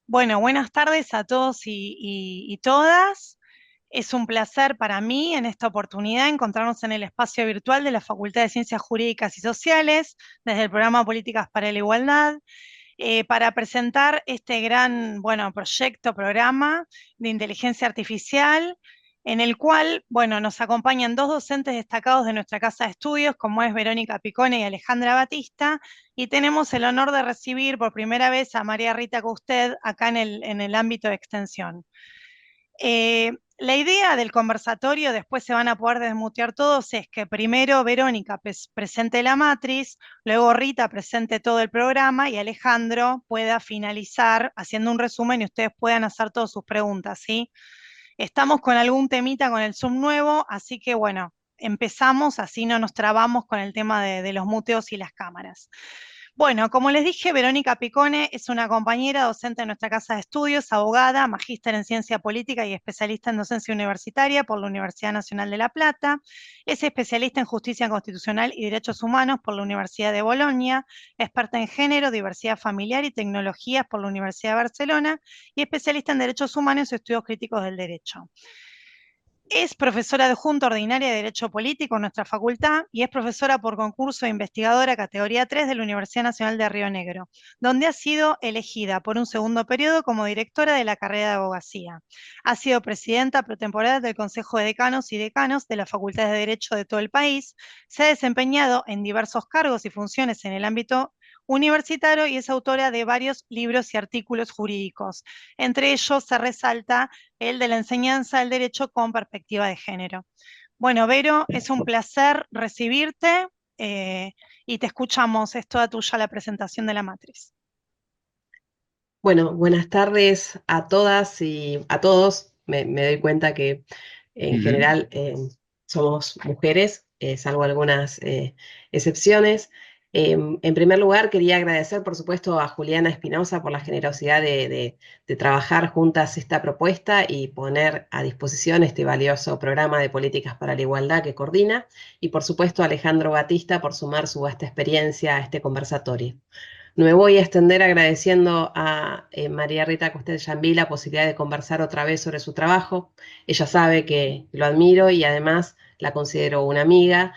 Bueno, buenas tardes a todos y todas. Es un placer para mí en esta oportunidad encontrarnos en el espacio virtual de la Facultad de Ciencias Jurídicas y Sociales, desde el programa Políticas para la Igualdad, para presentar este gran, bueno, programa de inteligencia artificial, en el cual, bueno, nos acompañan dos docentes destacados de nuestra casa de estudios, como es Verónica Picone y Alejandra Batista, y tenemos el honor de recibir por primera vez a María Rita Custed acá en el ámbito de extensión. La idea del conversatorio, después se van a poder desmutear todos, es que primero Verónica presente la matriz, luego Rita presente todo el programa y Alejandro pueda finalizar haciendo un resumen y ustedes puedan hacer todas sus preguntas, ¿sí? Estamos con algún temita con el Zoom nuevo, así que bueno, empezamos, así no nos trabamos con el tema de los muteos y las cámaras. Bueno, como les dije, Verónica Picone es una compañera docente de nuestra casa de estudios, abogada, magíster en ciencia política y especialista en docencia universitaria por la Universidad Nacional de La Plata. Es especialista en justicia constitucional y derechos humanos por la Universidad de Bolonia, experta en género, diversidad familiar y tecnologías por la Universidad de Barcelona y especialista en derechos humanos y estudios críticos del derecho. Es profesora adjunta ordinaria de Derecho Político en nuestra facultad y es profesora por concurso de investigadora categoría 3 de la Universidad Nacional de Río Negro, donde ha sido elegida por un segundo periodo como directora de la carrera de abogacía. Ha sido presidenta protemporada del Consejo de Decanos y Decanos de las Facultades de Derecho de todo el país. Se ha desempeñado en diversos cargos y funciones en el ámbito universitario y es autora de varios libros y artículos jurídicos. Entre ellos se resalta el de la enseñanza del derecho con perspectiva de género. Bueno, Vero, es un placer recibirte y te escuchamos. Es toda tuya la presentación de la matriz. Bueno, buenas tardes a todas y a todos. Me doy cuenta que en general somos mujeres, salvo algunas excepciones. En primer lugar, quería agradecer, por supuesto, a Juliana Espinosa por la generosidad de trabajar juntas esta propuesta y poner a disposición este valioso programa de políticas para la igualdad que coordina, y por supuesto a Alejandro Batista por sumar su vasta experiencia a este conversatorio. No me voy a extender agradeciendo a María Rita Costel Yambí la posibilidad de conversar otra vez sobre su trabajo. Ella sabe que lo admiro y además la considero una amiga,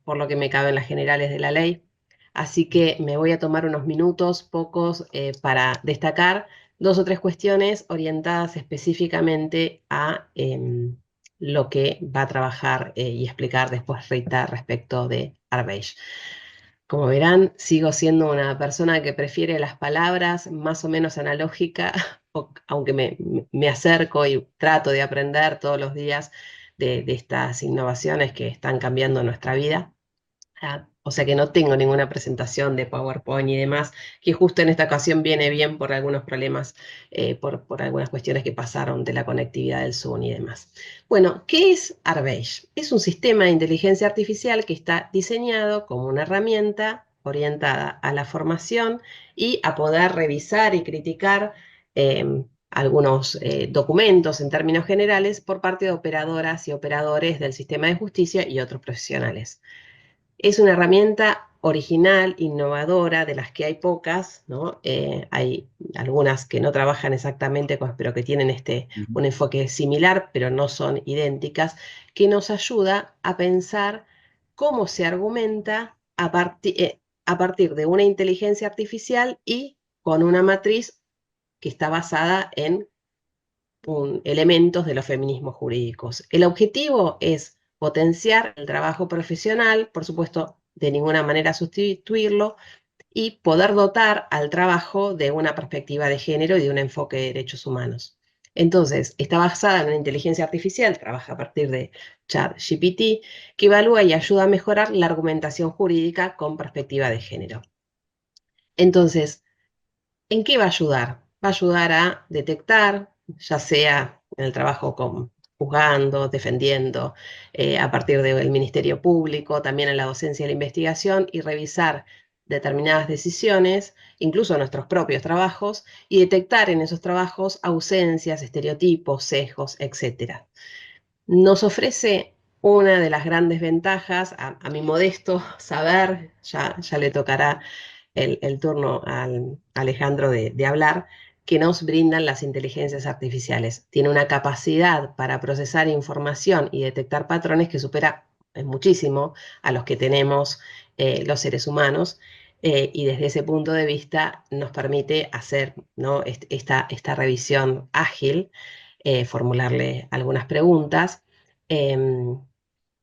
por lo que me caben las generales de la ley. Así que me voy a tomar unos minutos, pocos, para destacar dos o tres cuestiones orientadas específicamente a lo que va a trabajar y explicar después Rita respecto de Arbeich. Como verán, sigo siendo una persona que prefiere las palabras más o menos analógica, aunque me acerco y trato de aprender todos los días de estas innovaciones que están cambiando nuestra vida. O sea que no tengo ninguna presentación de PowerPoint y demás, que justo en esta ocasión viene bien por algunos problemas, por algunas cuestiones que pasaron de la conectividad del Zoom y demás. Bueno, ¿qué es Arbeich? Es un sistema de inteligencia artificial que está diseñado como una herramienta orientada a la formación y a poder revisar y criticar algunos documentos en términos generales por parte de operadoras y operadores del sistema de justicia y otros profesionales. Es una herramienta original, innovadora, de las que hay pocas, ¿no? Hay algunas que no trabajan exactamente, pero que tienen un enfoque similar, pero no son idénticas, que nos ayuda a pensar cómo se argumenta a partir de una inteligencia artificial y con una matriz que está basada en elementos de los feminismos jurídicos. El objetivo es potenciar el trabajo profesional, por supuesto, de ninguna manera sustituirlo, y poder dotar al trabajo de una perspectiva de género y de un enfoque de derechos humanos. Entonces, está basada en una inteligencia artificial, trabaja a partir de ChatGPT, que evalúa y ayuda a mejorar la argumentación jurídica con perspectiva de género. Entonces, ¿en qué va a ayudar? Va a ayudar a detectar, ya sea en el trabajo juzgando, defendiendo, a partir del Ministerio Público, también en la docencia y la investigación, y revisar determinadas decisiones, incluso nuestros propios trabajos, y detectar en esos trabajos ausencias, estereotipos, sesgos, etc. Nos ofrece una de las grandes ventajas, a mi modesto saber, ya le tocará el turno al Alejandro de hablar, que nos brindan las inteligencias artificiales. Tiene una capacidad para procesar información y detectar patrones que supera muchísimo a los que tenemos los seres humanos. Y desde ese punto de vista nos permite hacer, ¿no?, esta revisión ágil, formularle algunas preguntas. em,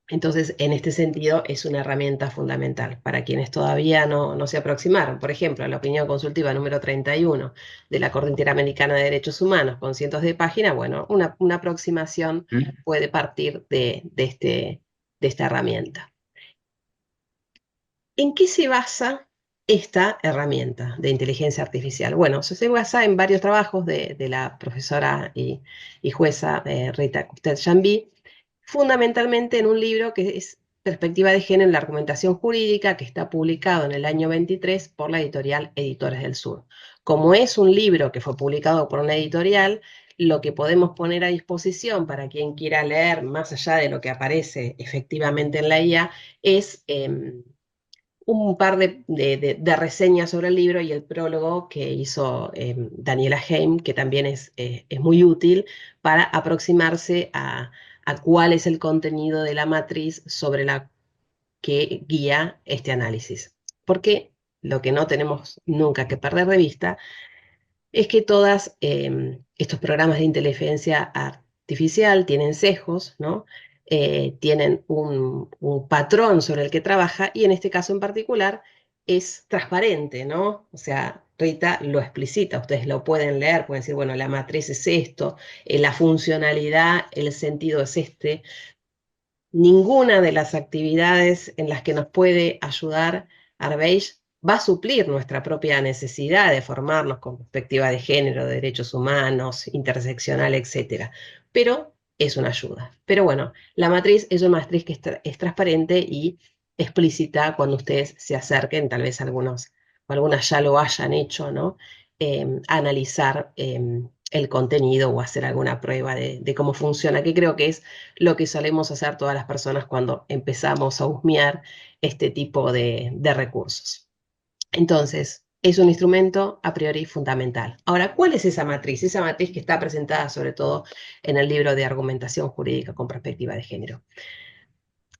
entonces, en este sentido, es una herramienta fundamental para quienes todavía no se aproximaron. Por ejemplo, la opinión consultiva número 31 de la Corte Interamericana de Derechos Humanos, con cientos de páginas, bueno, una aproximación puede partir de esta herramienta. ¿En qué se basa esta herramienta de inteligencia artificial? Bueno, se basa en varios trabajos de la profesora y jueza Rita Custet-Jambi, fundamentalmente en un libro que es Perspectiva de Género en la Argumentación Jurídica, que está publicado en el año 23 por la editorial Editores del Sur. Como es un libro que fue publicado por una editorial, lo que podemos poner a disposición para quien quiera leer, más allá de lo que aparece efectivamente en la IA, es un par de reseñas sobre el libro y el prólogo que hizo Daniela Heim, que también es muy útil para aproximarse a cuál es el contenido de la matriz sobre la que guía este análisis. Porque lo que no tenemos nunca que perder de vista es que todos estos programas de inteligencia artificial tienen sesgos, ¿no? Tienen un patrón sobre el que trabaja y en este caso en particular es transparente, ¿no? O sea, Rita lo explicita, ustedes lo pueden leer, pueden decir, bueno, la matriz es esto, la funcionalidad, el sentido es este. Ninguna de las actividades en las que nos puede ayudar Arbeich va a suplir nuestra propia necesidad de formarnos con perspectiva de género, de derechos humanos, interseccional, etcétera. Pero es una ayuda. Pero bueno, la matriz es una matriz que es transparente y explícita cuando ustedes se acerquen, tal vez algunos o algunas ya lo hayan hecho, ¿no? Analizar el contenido o hacer alguna prueba de cómo funciona, que creo que es lo que solemos hacer todas las personas cuando empezamos a husmear este tipo de recursos. Entonces, es un instrumento a priori fundamental. Ahora, ¿cuál es esa matriz? Esa matriz que está presentada sobre todo en el libro de Argumentación Jurídica con Perspectiva de Género.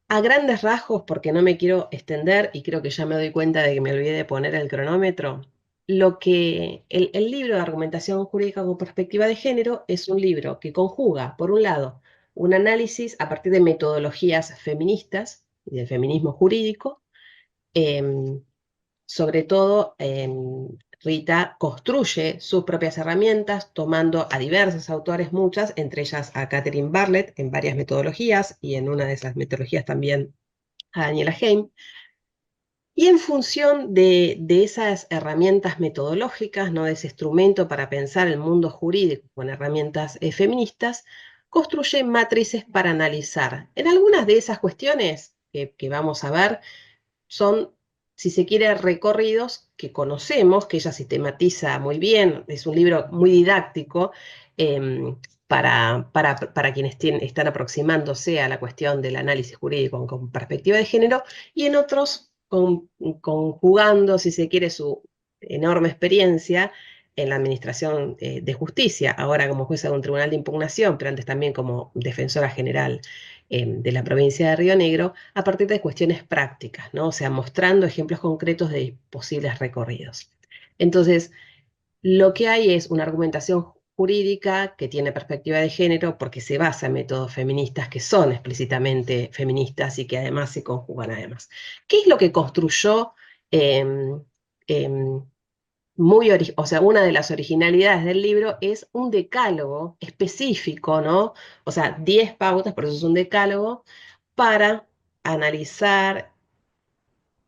A grandes rasgos, porque no me quiero extender y creo que ya me doy cuenta de que me olvidé de poner el cronómetro, lo que el libro de Argumentación Jurídica con Perspectiva de Género es un libro que conjuga, por un lado, un análisis a partir de metodologías feministas y del feminismo jurídico. Sobre todo, Rita construye sus propias herramientas tomando a diversos autores, muchas, entre ellas a Catherine Barlett en varias metodologías y en una de esas metodologías también a Daniela Heim. Y en función de esas herramientas metodológicas, ¿no?, de ese instrumento para pensar el mundo jurídico con herramientas feministas, construye matrices para analizar. En algunas de esas cuestiones que vamos a ver, son, si se quiere, recorridos que conocemos, que ella sistematiza muy bien, es un libro muy didáctico para quienes están aproximándose a la cuestión del análisis jurídico con perspectiva de género, y en otros conjugando, si se quiere, su enorme experiencia en la administración de justicia, ahora como jueza de un tribunal de impugnación, pero antes también como defensora general de la provincia de Río Negro, a partir de cuestiones prácticas, ¿no? O sea, mostrando ejemplos concretos de posibles recorridos. Entonces, lo que hay es una argumentación jurídica que tiene perspectiva de género porque se basa en métodos feministas que son explícitamente feministas y que además se conjugan además. ¿Qué es lo que construyó em, em, o sea, una de las originalidades del libro es un decálogo específico, ¿no? O sea, 10 pautas, por eso es un decálogo, para analizar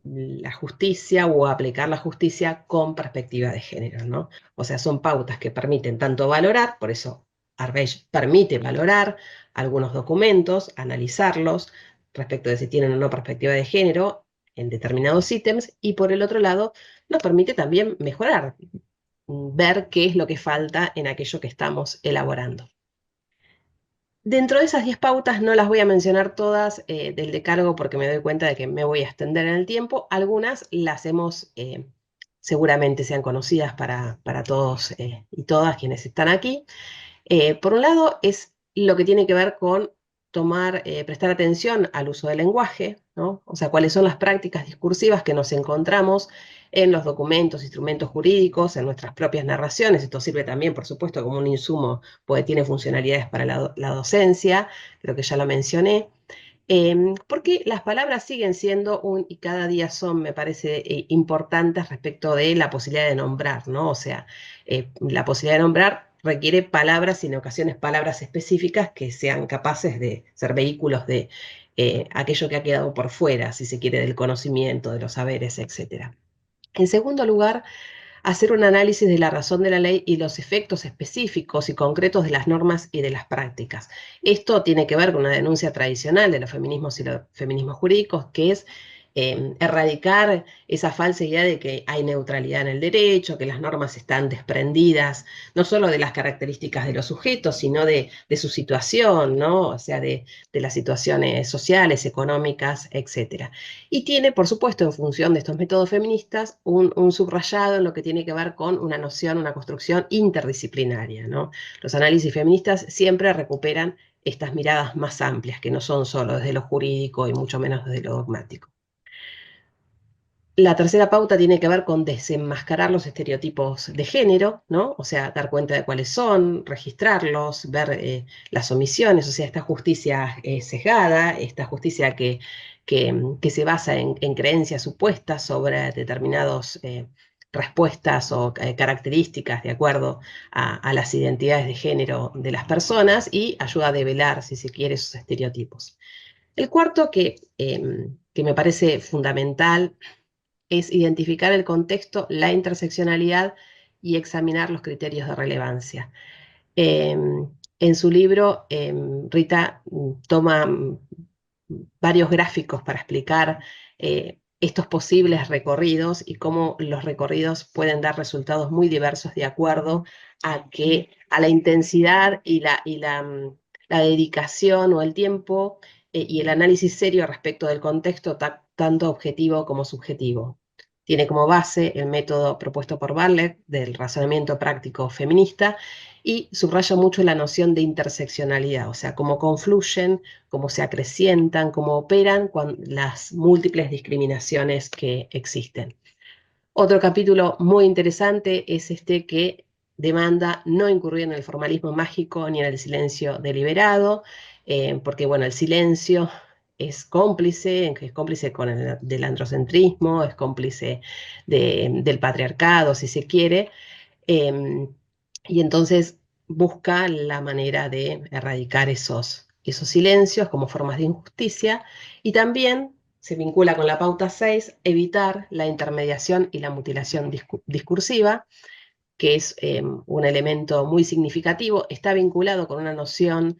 la justicia o aplicar la justicia con perspectiva de género, ¿no? O sea, son pautas que permiten tanto valorar, por eso Arbeich permite valorar algunos documentos, analizarlos respecto de si tienen o no perspectiva de género en determinados ítems, y por el otro lado nos permite también mejorar, ver qué es lo que falta en aquello que estamos elaborando. Dentro de esas 10 pautas no las voy a mencionar todas del decálogo porque me doy cuenta de que me voy a extender en el tiempo. Algunas las hemos seguramente sean conocidas para todos y todas quienes están aquí. Por un lado, es lo que tiene que ver con prestar atención al uso del lenguaje, ¿no? O sea, cuáles son las prácticas discursivas que nos encontramos en los documentos, instrumentos jurídicos, en nuestras propias narraciones. Esto sirve también, por supuesto, como un insumo, porque tiene funcionalidades para la docencia, creo que ya lo mencioné. Porque las palabras siguen siendo y cada día son, me parece, importantes respecto de la posibilidad de nombrar, ¿no? O sea, la posibilidad de nombrar requiere palabras y en ocasiones palabras específicas que sean capaces de ser vehículos de aquello que ha quedado por fuera, si se quiere, del conocimiento, de los saberes, etc. En segundo lugar, hacer un análisis de la razón de la ley y los efectos específicos y concretos de las normas y de las prácticas. Esto tiene que ver con una denuncia tradicional de los feminismos y los feminismos jurídicos, que es erradicar esa falsa idea de que hay neutralidad en el derecho, que las normas están desprendidas no solo de las características de los sujetos, sino de su situación, ¿no? O sea, de las situaciones sociales, económicas, etcétera. Y tiene, por supuesto, en función de estos métodos feministas, un subrayado en lo que tiene que ver con una noción, una construcción interdisciplinaria, ¿no? Los análisis feministas siempre recuperan estas miradas más amplias, que no son solo desde lo jurídico y mucho menos desde lo dogmático. La tercera pauta tiene que ver con desenmascarar los estereotipos de género, ¿no? O sea, dar cuenta de cuáles son, registrarlos, ver las omisiones, o sea, esta justicia sesgada, esta justicia que se basa en creencias supuestas sobre determinadas respuestas o características de acuerdo a las identidades de género de las personas y ayuda a develar, si se quiere, esos estereotipos. El cuarto que me parece fundamental es identificar el contexto, la interseccionalidad y examinar los criterios de relevancia. En su libro, Rita toma varios gráficos para explicar estos posibles recorridos y cómo los recorridos pueden dar resultados muy diversos de acuerdo a la intensidad la dedicación o el tiempo y el análisis serio respecto del contexto tanto objetivo como subjetivo. Tiene como base el método propuesto por Bartlett del razonamiento práctico feminista y subraya mucho la noción de interseccionalidad, o sea, cómo confluyen, cómo se acrecientan, cómo operan con las múltiples discriminaciones que existen. Otro capítulo muy interesante es este que demanda no incurrir en el formalismo mágico ni en el silencio deliberado, porque bueno, el silencio es cómplice del androcentrismo, es cómplice del patriarcado, si se quiere, y entonces busca la manera de erradicar esos silencios como formas de injusticia y también se vincula con la pauta 6, evitar la intermediación y la mutilación discursiva, que es un elemento muy significativo, está vinculado con una noción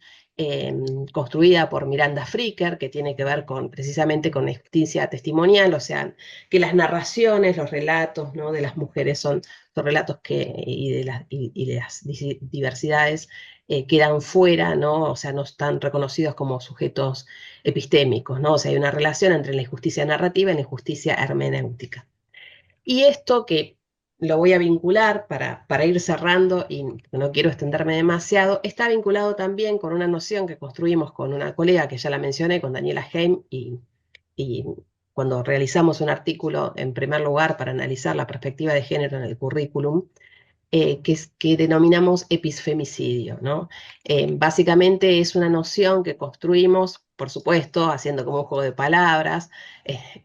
construida por Miranda Fricker, que tiene que ver precisamente con la justicia testimonial, o sea, que las narraciones, los relatos, ¿no?, de las mujeres son relatos y de las diversidades quedan fuera, ¿no? O sea, no están reconocidos como sujetos epistémicos, ¿no? O sea, hay una relación entre la injusticia narrativa y la injusticia hermenéutica. Y esto que lo voy a vincular para ir cerrando y no quiero extenderme demasiado, está vinculado también con una noción que construimos con una colega que ya la mencioné, con Daniela Heim, y cuando realizamos un artículo en primer lugar para analizar la perspectiva de género en el currículum, que denominamos episfemicidio, ¿no? Básicamente es una noción que construimos, por supuesto, haciendo como un juego de palabras,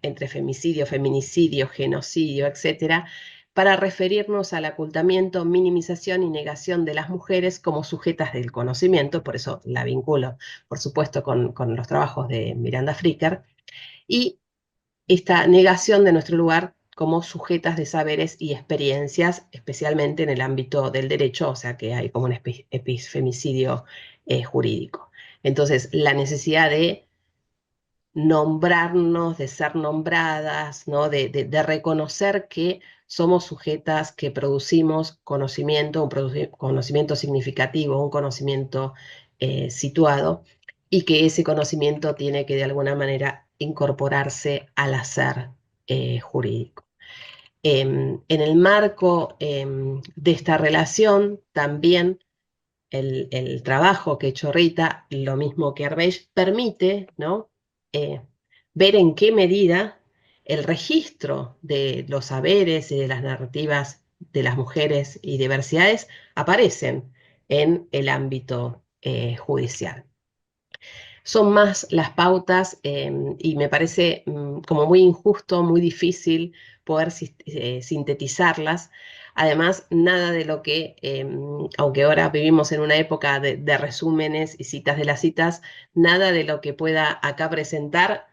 entre femicidio, feminicidio, genocidio, etcétera, para referirnos al ocultamiento, minimización y negación de las mujeres como sujetas del conocimiento, por eso la vinculo, por supuesto, con los trabajos de Miranda Fricker, y esta negación de nuestro lugar como sujetas de saberes y experiencias, especialmente en el ámbito del derecho, o sea que hay como un episfemicidio jurídico. Entonces, la necesidad de nombrarnos, de ser nombradas, ¿no? de reconocer que somos sujetas que producimos conocimiento, conocimiento significativo, un conocimiento situado, y que ese conocimiento tiene que de alguna manera incorporarse al hacer jurídico. En el marco de esta relación, también el trabajo que ha hecho Rita, lo mismo que Arbeix, permite, ¿no? Eh, ver en qué medida el registro de los saberes y de las narrativas de las mujeres y diversidades aparecen en el ámbito judicial. Son más las pautas y me parece como muy injusto, muy difícil poder sintetizarlas. Además, nada de lo que, aunque ahora vivimos en una época de resúmenes y citas de las citas, nada de lo que pueda acá presentar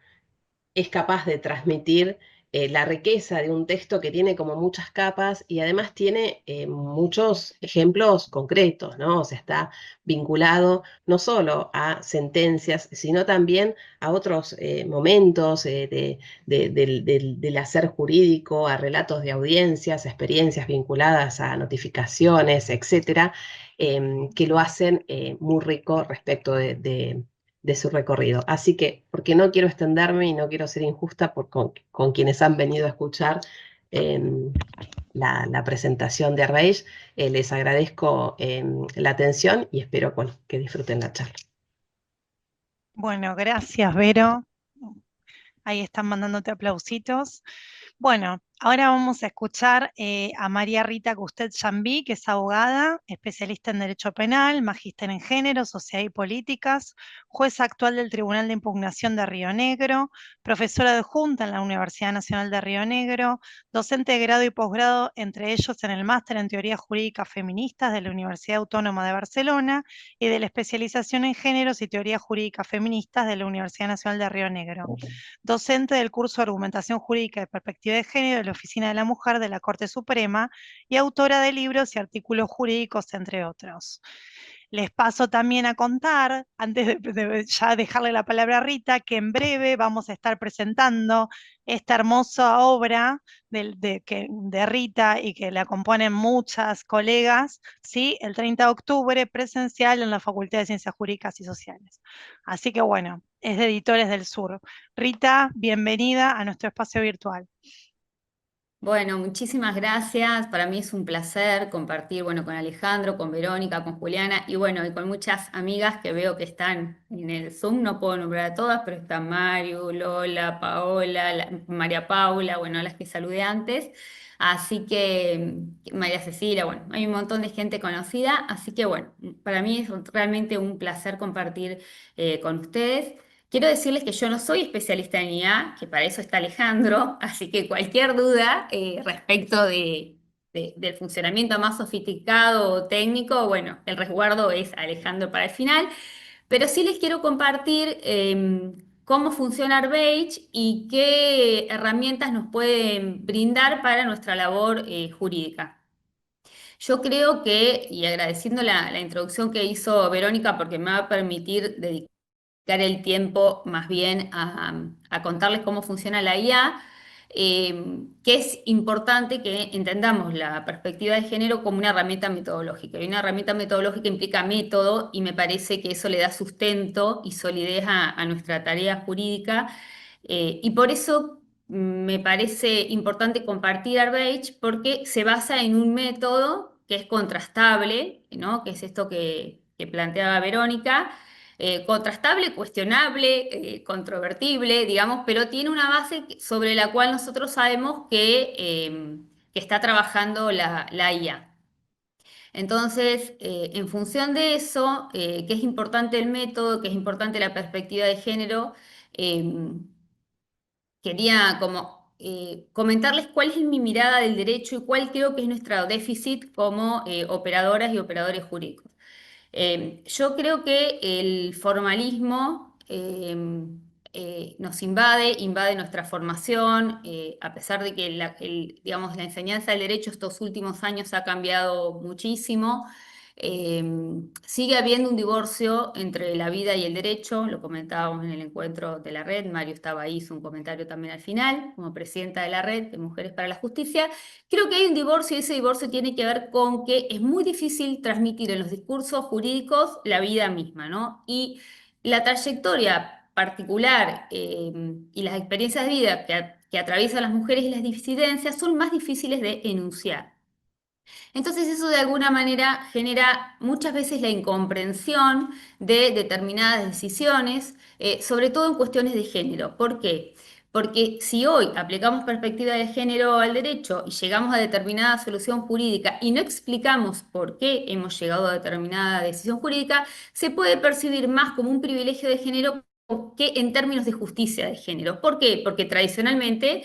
es capaz de transmitir la riqueza de un texto que tiene como muchas capas y además tiene muchos ejemplos concretos, ¿no? O sea, está vinculado no solo a sentencias, sino también a otros momentos del hacer jurídico, a relatos de audiencias, a experiencias vinculadas a notificaciones, etcétera, que lo hacen muy rico respecto de su recorrido. Así que, porque no quiero extenderme y no quiero ser injusta con quienes han venido a escuchar la presentación de Arraiz, les agradezco la atención y espero bueno, que disfruten la charla. Bueno, gracias, Vero. Ahí están mandándote aplausitos. Bueno, ahora vamos a escuchar a María Rita Gustet Jambí, que es abogada, especialista en Derecho Penal, magíster en Género, Sociedad y Políticas, jueza actual del Tribunal de Impugnación de Río Negro, profesora adjunta en la Universidad Nacional de Río Negro, docente de grado y posgrado, entre ellos en el Máster en Teoría Jurídica Feministas de la Universidad Autónoma de Barcelona y de la especialización en Géneros y Teoría Jurídica Feministas de la Universidad Nacional de Río Negro, docente del curso de Argumentación Jurídica de Perspectiva de Género de la Oficina de la Mujer de la Corte Suprema y autora de libros y artículos jurídicos, entre otros. Les paso también a contar, antes de ya dejarle la palabra a Rita, que en breve vamos a estar presentando esta hermosa obra de Rita y que la componen muchas colegas, ¿sí? El 30 de octubre, presencial en la Facultad de Ciencias Jurídicas y Sociales. Así que bueno, es de Editores del Sur. Rita, bienvenida a nuestro espacio virtual. Bueno, muchísimas gracias. Para mí es un placer compartir, bueno, con Alejandro, con Verónica, con Juliana y bueno, y con muchas amigas que veo que están en el Zoom. No puedo nombrar a todas, pero están Mario, Lola, Paola, María Paula, bueno, las que saludé antes. Así que María Cecilia, bueno, hay un montón de gente conocida. Así que bueno, para mí es realmente un placer compartir con ustedes. Quiero decirles que yo no soy especialista en IA, que para eso está Alejandro, así que cualquier duda respecto del funcionamiento más sofisticado o técnico, bueno, el resguardo es Alejandro para el final, pero sí les quiero compartir cómo funciona Arbage y qué herramientas nos pueden brindar para nuestra labor jurídica. Yo creo que, y agradeciendo la introducción que hizo Verónica, porque me va a permitir dedicar el tiempo más bien a contarles cómo funciona la IA, que es importante que entendamos la perspectiva de género como una herramienta metodológica. Y una herramienta metodológica implica método y me parece que eso le da sustento y solidez a nuestra tarea jurídica. Y por eso me parece importante compartir Arbage porque se basa en un método que es contrastable, ¿no? Que es esto que planteaba Verónica, contrastable, cuestionable, controvertible, digamos, pero tiene una base sobre la cual nosotros sabemos que está trabajando la IA. Entonces, en función de eso, que es importante el método, que es importante la perspectiva de género, quería como comentarles cuál es mi mirada del derecho y cuál creo que es nuestro déficit como operadoras y operadores jurídicos. Yo creo que el formalismo nos invade nuestra formación, a pesar de que digamos, la enseñanza del derecho estos últimos años ha cambiado muchísimo. eh, Sigue habiendo un divorcio entre la vida y el derecho, lo comentábamos en el encuentro de la red, Mario estaba ahí, hizo un comentario también al final, como presidenta de la red de Mujeres para la Justicia. Creo que hay un divorcio y ese divorcio tiene que ver con que es muy difícil transmitir en los discursos jurídicos la vida misma, ¿no? Y la trayectoria particular y las experiencias de vida que atraviesan las mujeres y las disidencias son más difíciles de enunciar. Entonces eso de alguna manera genera muchas veces la incomprensión de determinadas decisiones, sobre todo en cuestiones de género. ¿Por qué? Porque si hoy aplicamos perspectiva de género al derecho y llegamos a determinada solución jurídica y no explicamos por qué hemos llegado a determinada decisión jurídica, se puede percibir más como un privilegio de género que en términos de justicia de género. ¿Por qué? Porque tradicionalmente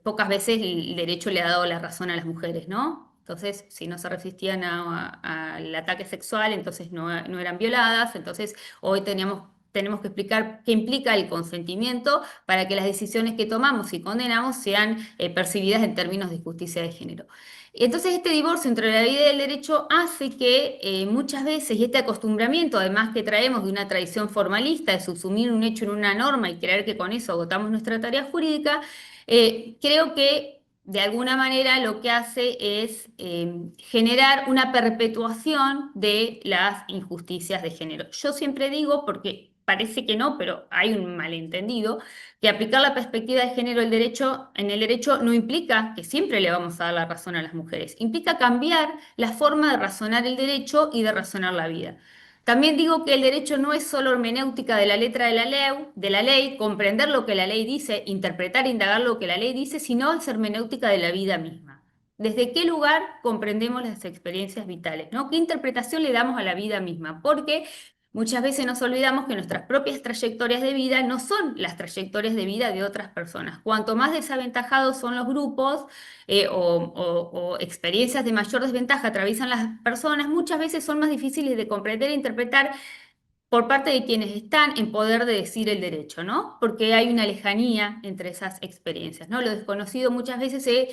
pocas veces el derecho le ha dado la razón a las mujeres, ¿no? Entonces, si no se resistían al ataque sexual, entonces no eran violadas. Entonces, hoy tenemos que explicar qué implica el consentimiento para que las decisiones que tomamos y condenamos sean percibidas en términos de justicia de género. Entonces, este divorcio entre la vida y el derecho hace que muchas veces, y este acostumbramiento, además que traemos de una tradición formalista, de subsumir un hecho en una norma y creer que con eso agotamos nuestra tarea jurídica, creo que de alguna manera lo que hace es generar una perpetuación de las injusticias de género. Yo siempre digo, porque parece que no, pero hay un malentendido, que aplicar la perspectiva de género en el derecho no implica que siempre le vamos a dar la razón a las mujeres, implica cambiar la forma de razonar el derecho y de razonar la vida. También digo que el derecho no es solo hermenéutica de la letra de la ley, comprender lo que la ley dice, interpretar e indagar lo que la ley dice, sino es hermenéutica de la vida misma. ¿Desde qué lugar comprendemos las experiencias vitales, ¿no? ¿Qué interpretación le damos a la vida misma? Porque muchas veces nos olvidamos que nuestras propias trayectorias de vida no son las trayectorias de vida de otras personas. Cuanto más desaventajados son los grupos, o experiencias de mayor desventaja atraviesan las personas, muchas veces son más difíciles de comprender e interpretar por parte de quienes están en poder de decir el derecho, ¿no? Porque hay una lejanía entre esas experiencias, ¿no? Lo desconocido muchas veces se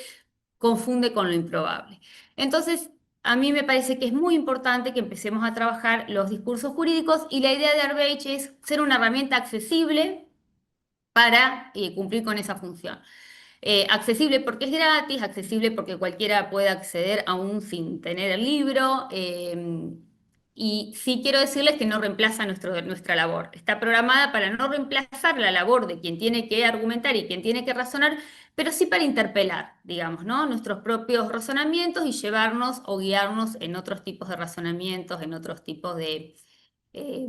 confunde con lo improbable. Entonces, a mí me parece que es muy importante que empecemos a trabajar los discursos jurídicos y la idea de Arbeich es ser una herramienta accesible para cumplir con esa función. Accesible porque es gratis, accesible porque cualquiera puede acceder aún sin tener el libro. Y sí quiero decirles que no reemplaza nuestra labor. Está programada para no reemplazar la labor de quien tiene que argumentar y quien tiene que razonar, pero sí para interpelar, digamos, ¿no? Nuestros propios razonamientos y llevarnos o guiarnos en otros tipos de razonamientos, en otros tipos de, eh,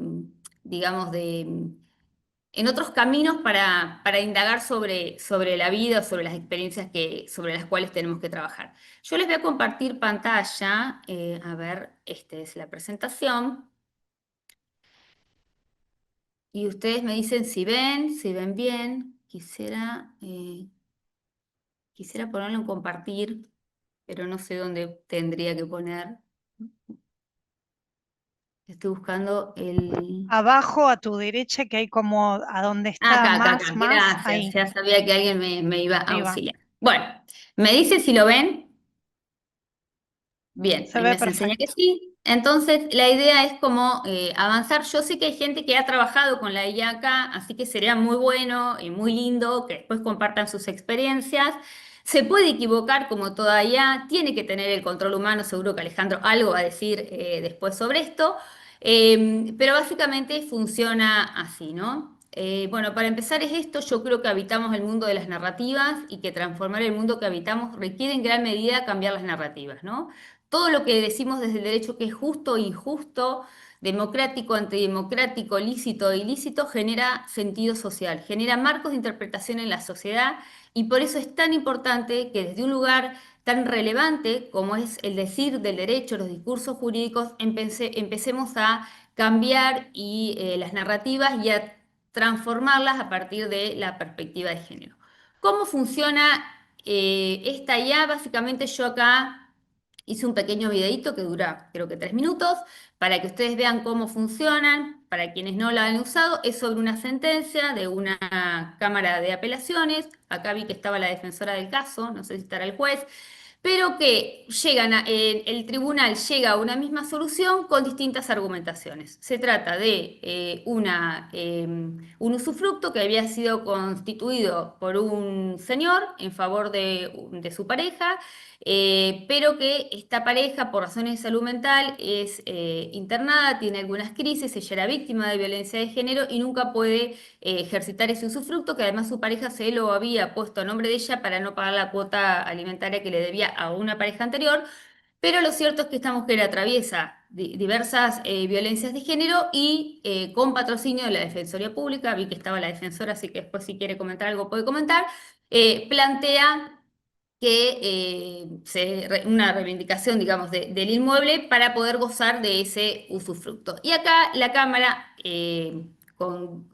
digamos, en otros caminos para indagar sobre la vida, sobre las experiencias sobre las cuales tenemos que trabajar. Yo les voy a compartir pantalla, a ver, esta es la presentación, y ustedes me dicen si ven bien. Quisiera ponerlo en compartir, pero no sé dónde tendría que poner. Estoy buscando el... Abajo a tu derecha, que hay como a donde está Acá, más, gracias. ahí, Ya sabía que alguien me iba a arriba. auxiliar. Bueno, me dice si lo ven. Bien, Se ahí ve me enseña que perfecto. sí. Entonces, la idea es como avanzar. Yo sé que hay gente que ha trabajado con la IACA, así que sería muy bueno y muy lindo que después compartan sus experiencias. Se puede equivocar como toda IA, tiene que tener el control humano, seguro que Alejandro algo va a decir después sobre esto. Pero básicamente funciona así, ¿no? Bueno, para empezar es esto, yo creo que habitamos el mundo de las narrativas y que transformar el mundo que habitamos requiere en gran medida cambiar las narrativas, ¿no? Todo lo que decimos desde el derecho que es justo, injusto, democrático, antidemocrático, lícito e ilícito, genera sentido social, genera marcos de interpretación en la sociedad y por eso es tan importante que desde un lugar tan relevante como es el decir del derecho, los discursos jurídicos, empecemos a cambiar las narrativas y a transformarlas a partir de la perspectiva de género. ¿Cómo funciona esta IA? Básicamente yo acá hice un pequeño videito que dura creo que 3 minutos para que ustedes vean cómo funcionan. Para quienes no la han usado, es sobre una sentencia de una cámara de apelaciones. Acá vi que estaba la defensora del caso, no sé si estará el juez, pero que el tribunal llega a una misma solución con distintas argumentaciones. Se trata de un usufructo que había sido constituido por un señor en favor de su pareja, pero que esta pareja, por razones de salud mental, es internada, tiene algunas crisis, ella era víctima de violencia de género y nunca puede ejercitar ese usufructo, que además su pareja se lo había puesto a nombre de ella para no pagar la cuota alimentaria que le debía a una pareja anterior. Pero lo cierto es que esta mujer atraviesa diversas violencias de género y con patrocinio de la Defensoría Pública, vi que estaba la defensora, así que después si quiere comentar algo puede comentar, plantea que una reivindicación, digamos, del inmueble para poder gozar de ese usufructo. Y acá la Cámara, con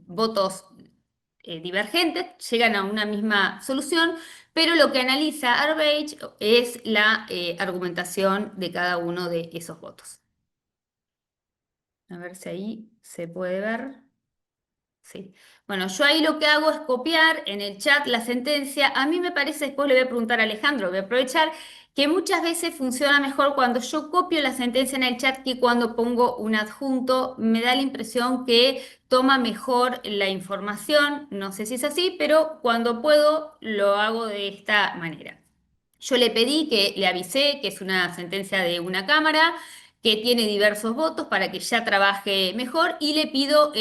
votos divergentes, llegan a una misma solución, pero lo que analiza Arbeich es la argumentación de cada uno de esos votos. A ver si ahí se puede ver. Sí. Bueno, yo ahí lo que hago es copiar en el chat la sentencia. A mí me parece, después le voy a preguntar a Alejandro, voy a aprovechar, que muchas veces funciona mejor cuando yo copio la sentencia en el chat que cuando pongo un adjunto. Me da la impresión que toma mejor la información. No sé si es así, pero cuando puedo lo hago de esta manera. Yo le pedí que le avisé que es una sentencia de una cámara, que tiene diversos votos para que ya trabaje mejor y le pido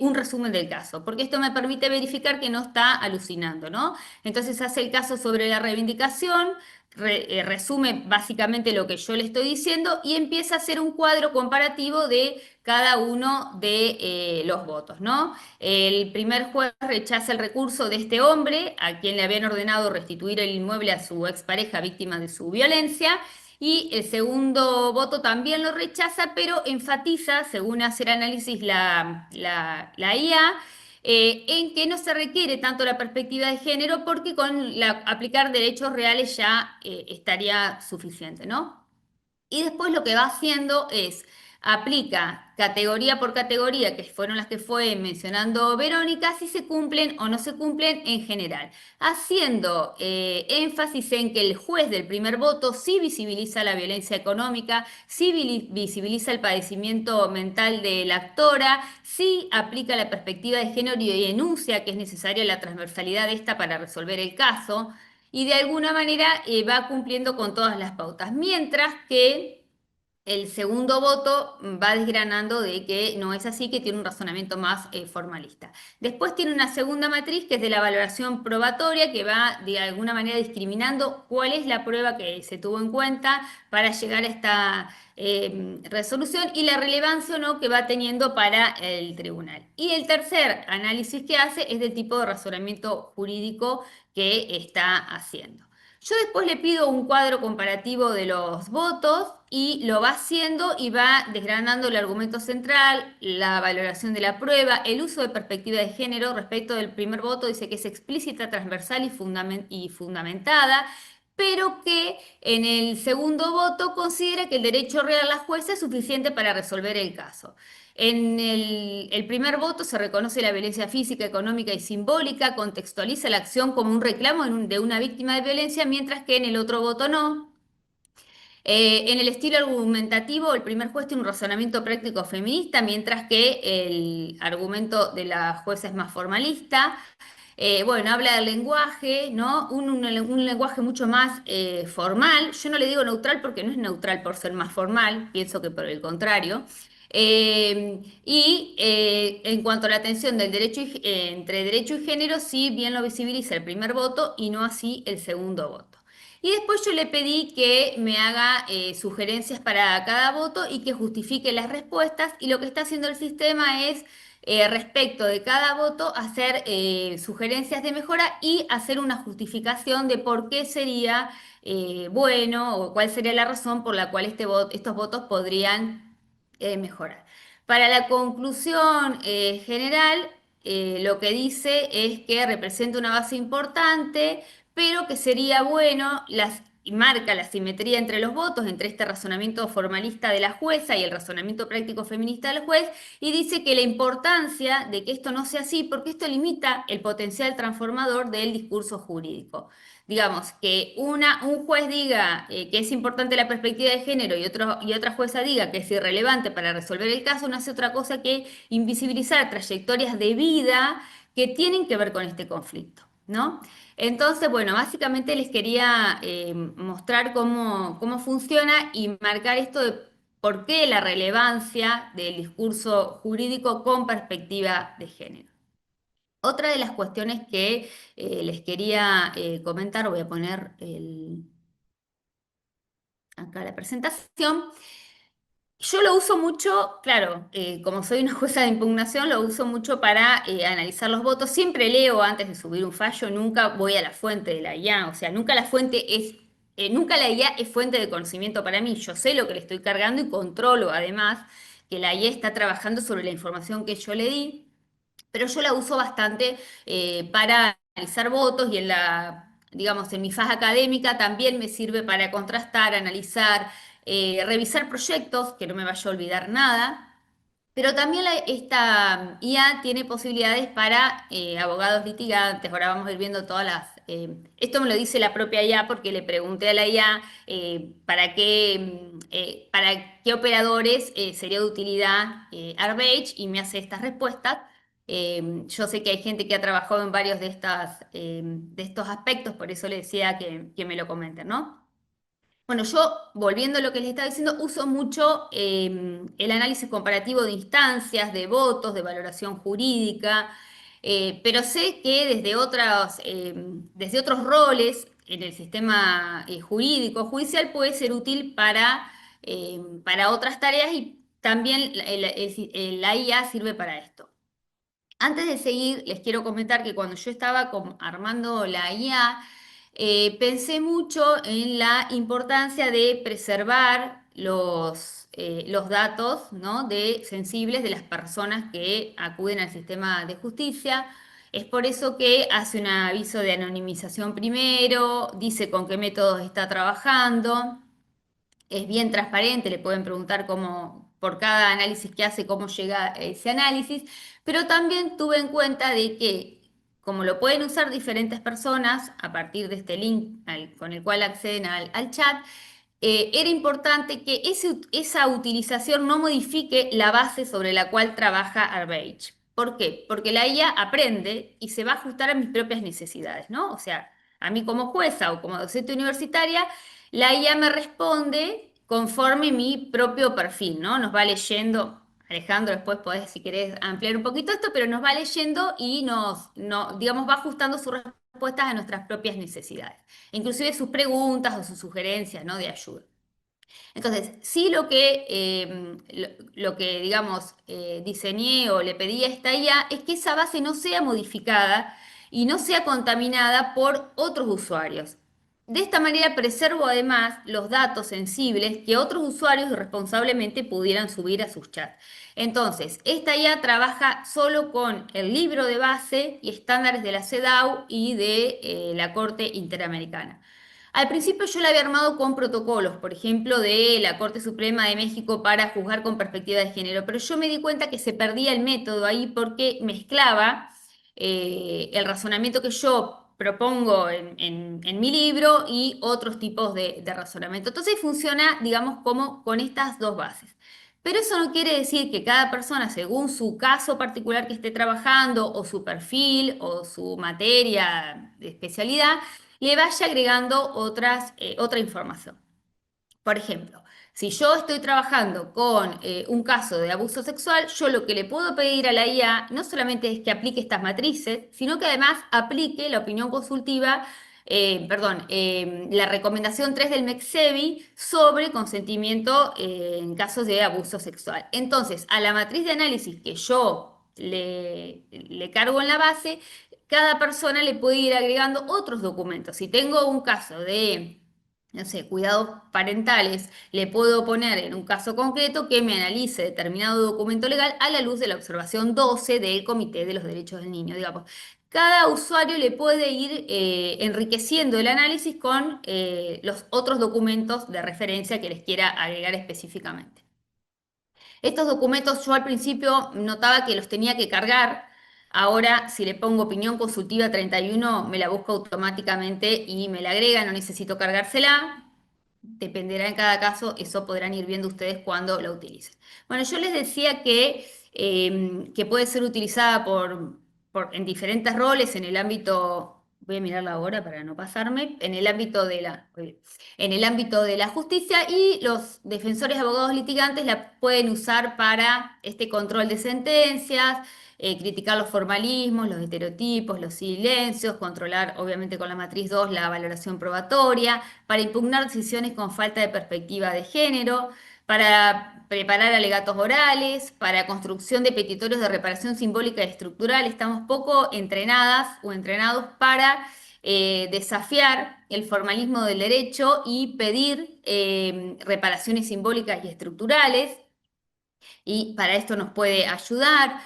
un resumen del caso, porque esto me permite verificar que no está alucinando, ¿no? Entonces hace el caso sobre la reivindicación, resume básicamente lo que yo le estoy diciendo y empieza a hacer un cuadro comparativo de cada uno de los votos, ¿no? El primer juez rechaza el recurso de este hombre, a quien le habían ordenado restituir el inmueble a su expareja víctima de su violencia. Y el segundo voto también lo rechaza, pero enfatiza, según hace el análisis la IA, en que no se requiere tanto la perspectiva de género porque con aplicar derechos reales ya estaría suficiente, ¿no? Y después lo que va haciendo es aplica categoría por categoría, que fueron las que fue mencionando Verónica, si se cumplen o no se cumplen en general, haciendo énfasis en que el juez del primer voto sí visibiliza la violencia económica, sí visibiliza el padecimiento mental de la actora, sí aplica la perspectiva de género y enuncia que es necesaria la transversalidad de esta para resolver el caso y de alguna manera va cumpliendo con todas las pautas. Mientras que el segundo voto va desgranando de que no es así, que tiene un razonamiento más formalista. Después tiene una segunda matriz que es de la valoración probatoria, que va de alguna manera discriminando cuál es la prueba que se tuvo en cuenta para llegar a esta resolución y la relevancia o no que va teniendo para el tribunal. Y el tercer análisis que hace es del tipo de razonamiento jurídico que está haciendo. Yo después le pido un cuadro comparativo de los votos y lo va haciendo y va desgranando el argumento central, la valoración de la prueba, el uso de perspectiva de género respecto del primer voto, dice que es explícita, transversal y fundamentada, pero que en el segundo voto considera que el derecho real a la jueza es suficiente para resolver el caso. En el primer voto se reconoce la violencia física, económica y simbólica, contextualiza la acción como un reclamo de una víctima de violencia, mientras que en el otro voto no. En el estilo argumentativo, el primer juez tiene un razonamiento práctico feminista, mientras que el argumento de la jueza es más formalista. Bueno, habla del lenguaje, ¿no? Un lenguaje mucho más formal. Yo no le digo neutral porque no es neutral por ser más formal, pienso que por el contrario. En cuanto a la tensión del derecho entre derecho y género, sí bien lo visibiliza el primer voto y no así el segundo voto. Y después yo le pedí que me haga sugerencias para cada voto y que justifique las respuestas. Y lo que está haciendo el sistema es, respecto de cada voto, hacer sugerencias de mejora y hacer una justificación de por qué sería bueno o cuál sería la razón por la cual estos votos podrían mejorar. Para la conclusión general, lo que dice es que representa una base importante pero que sería bueno y marca la simetría entre los votos, entre este razonamiento formalista de la jueza y el razonamiento práctico feminista del juez, y dice que la importancia de que esto no sea así, porque esto limita el potencial transformador del discurso jurídico. Digamos, que un juez diga que es importante la perspectiva de género y otra jueza diga que es irrelevante para resolver el caso, no hace otra cosa que invisibilizar trayectorias de vida que tienen que ver con este conflicto, ¿no? Entonces, bueno, básicamente les quería mostrar cómo funciona y marcar esto de por qué la relevancia del discurso jurídico con perspectiva de género. Otra de las cuestiones que les quería comentar, voy a poner acá la presentación. Yo lo uso mucho, claro, como soy una jueza de impugnación, lo uso mucho para analizar los votos. Siempre leo antes de subir un fallo, nunca voy a la fuente de la IA, o sea, nunca la IA es fuente de conocimiento para mí. Yo sé lo que le estoy cargando y controlo además que la IA está trabajando sobre la información que yo le di, pero yo la uso bastante para analizar votos y digamos, en mi faz académica también me sirve para contrastar, analizar, revisar proyectos, que no me vaya a olvidar nada. Pero también esta IA tiene posibilidades para abogados litigantes. Ahora vamos a ir viendo todas esto me lo dice la propia IA porque le pregunté a la IA para qué operadores sería de utilidad Arbage y me hace estas respuestas. Yo sé que hay gente que ha trabajado en varios de estos aspectos, por eso le decía que me lo comenten, ¿no? Bueno, yo, volviendo a lo que les estaba diciendo, uso mucho el análisis comparativo de instancias, de votos, de valoración jurídica, pero sé que desde otros roles en el sistema jurídico, judicial, puede ser útil para otras tareas y también la IA sirve para esto. Antes de seguir, les quiero comentar que cuando yo estaba armando la IA, pensé mucho en la importancia de preservar los datos, ¿no? Sensibles de las personas que acuden al sistema de justicia. Es por eso que hace un aviso de anonimización primero, dice con qué métodos está trabajando. Es bien transparente, le pueden preguntar por cada análisis que hace, cómo llega a ese análisis, pero también tuve en cuenta de que, como lo pueden usar diferentes personas a partir de este link con el cual acceden al chat, era importante que esa utilización no modifique la base sobre la cual trabaja Arbage. ¿Por qué? Porque la IA aprende y se va a ajustar a mis propias necesidades, ¿no? O sea, a mí como jueza o como docente universitaria, la IA me responde conforme mi propio perfil, ¿no? Nos va leyendo, Alejandro, después podés, si querés, ampliar un poquito esto, pero nos va leyendo y digamos, va ajustando sus respuestas a nuestras propias necesidades, inclusive sus preguntas o sus sugerencias, ¿no? De ayuda. Entonces, sí lo que digamos, diseñé o le pedí a esta IA es que esa base no sea modificada y no sea contaminada por otros usuarios. De esta manera preservo además los datos sensibles que otros usuarios irresponsablemente pudieran subir a sus chats. Entonces, esta IA trabaja solo con el libro de base y estándares de la CEDAW y de la Corte Interamericana. Al principio yo la había armado con protocolos, por ejemplo, de la Corte Suprema de México para juzgar con perspectiva de género, pero yo me di cuenta que se perdía el método ahí porque mezclaba el razonamiento que yo propongo en mi libro y otros tipos de razonamiento. Entonces funciona, digamos, como con estas dos bases. Pero eso no quiere decir que cada persona, según su caso particular que esté trabajando, o su perfil, o su materia de especialidad, le vaya agregando otra información. Por ejemplo, si yo estoy trabajando con un caso de abuso sexual, yo lo que le puedo pedir a la IA no solamente es que aplique estas matrices, sino que además aplique la opinión consultiva, la recomendación 3 del MECSEBI sobre consentimiento en casos de abuso sexual. Entonces, a la matriz de análisis que yo le cargo en la base, cada persona le puede ir agregando otros documentos. Si tengo un caso de, no sé, cuidados parentales, le puedo poner en un caso concreto que me analice determinado documento legal a la luz de la observación 12 del Comité de los Derechos del Niño, digamos. cada usuario le puede ir enriqueciendo el análisis con los otros documentos de referencia que les quiera agregar específicamente. Estos documentos yo al principio notaba que los tenía que cargar. Ahora, si le pongo opinión consultiva 31, me la busca automáticamente y me la agrega, no necesito cargársela. Dependerá en cada caso, eso podrán ir viendo ustedes cuando la utilicen. Bueno, yo les decía que puede ser utilizada en diferentes roles en el ámbito, voy a mirarla ahora para no pasarme, en el ámbito de la justicia, y los defensores, abogados, litigantes la pueden usar para este control de sentencias, criticar los formalismos, los estereotipos, los silencios, controlar obviamente con la matriz 2 la valoración probatoria, para impugnar decisiones con falta de perspectiva de género, para preparar alegatos orales, para construcción de petitorios de reparación simbólica y estructural. Estamos poco entrenadas o entrenados para desafiar el formalismo del derecho y pedir reparaciones simbólicas y estructurales, y para esto nos puede ayudar.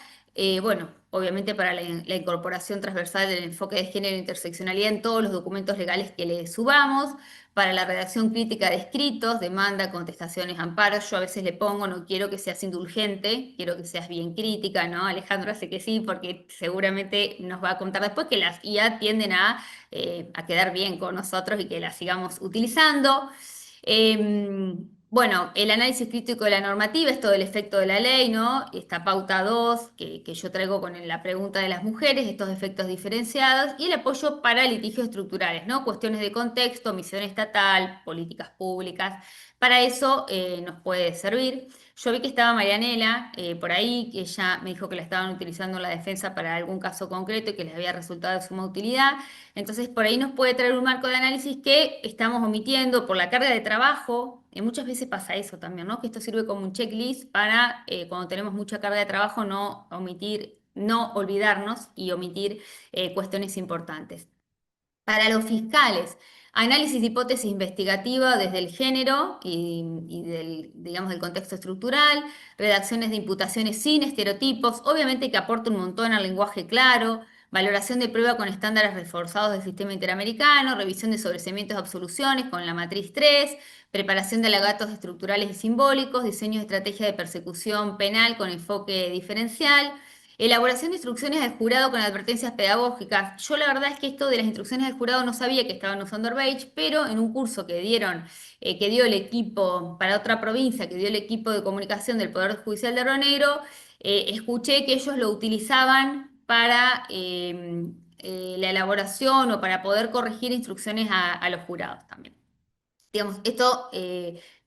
Bueno, obviamente para la incorporación transversal del enfoque de género e interseccionalidad en todos los documentos legales que le subamos, para la redacción crítica de escritos, demanda, contestaciones, amparos. Yo a veces le pongo, no quiero que seas indulgente, quiero que seas bien crítica, ¿no? Alejandro hace que sí, porque seguramente nos va a contar después que las IA tienden a quedar bien con nosotros y que las sigamos utilizando. Bueno, el análisis crítico de la normativa, esto del efecto de la ley, ¿no? Esta pauta 2 que yo traigo con la pregunta de las mujeres, estos efectos diferenciados, y el apoyo para litigios estructurales, ¿no? Cuestiones de contexto, misión estatal, políticas públicas. Para eso nos puede servir. Yo vi que estaba Marianela por ahí, que ella me dijo que la estaban utilizando en la defensa para algún caso concreto y que les había resultado de suma utilidad. Entonces, por ahí nos puede traer un marco de análisis que estamos omitiendo por la carga de trabajo. Y muchas veces pasa eso también, ¿no? Que esto sirve como un checklist para cuando tenemos mucha carga de trabajo no omitir, no olvidarnos y omitir cuestiones importantes. Para los fiscales, análisis de hipótesis investigativa desde el género y digamos, del contexto estructural, redacciones de imputaciones sin estereotipos, obviamente que aporta un montón al lenguaje claro, valoración de prueba con estándares reforzados del sistema interamericano, revisión de sobreseimientos de absoluciones con la matriz 3, preparación de alegatos estructurales y simbólicos, diseño de estrategia de persecución penal con enfoque diferencial. Elaboración de instrucciones al jurado con advertencias pedagógicas. Yo la verdad es que esto de las instrucciones del jurado no sabía que estaban usando Herbage, pero en un curso que dieron, que dio el equipo para otra provincia, que dio el equipo de comunicación del Poder Judicial de Río Negro, escuché que ellos lo utilizaban para la elaboración o para poder corregir instrucciones a los jurados también. Digamos, esto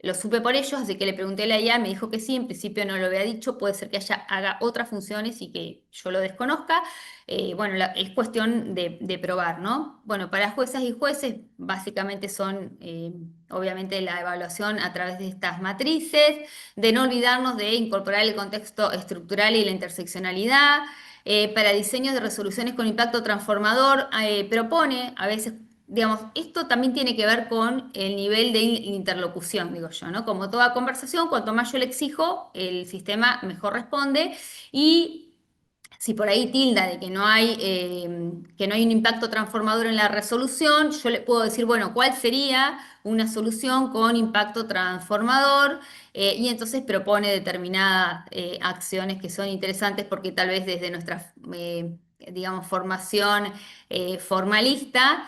lo supe por ellos, así que le pregunté a la IA, me dijo que sí, en principio no lo había dicho, puede ser que haga otras funciones y que yo lo desconozca. Bueno, es cuestión de probar, ¿no? Bueno, para juezas y jueces, básicamente son, obviamente, la evaluación a través de estas matrices, de no olvidarnos de incorporar el contexto estructural y la interseccionalidad. Para diseños de resoluciones con impacto transformador, propone a veces. Digamos, esto también tiene que ver con el nivel de interlocución, digo yo, ¿no? Como toda conversación, cuanto más yo le exijo, el sistema mejor responde, y si por ahí tilda de que no hay un impacto transformador en la resolución, yo le puedo decir, bueno, ¿cuál sería una solución con impacto transformador? Y entonces propone determinadas acciones que son interesantes porque tal vez desde nuestra, digamos, formación formalista,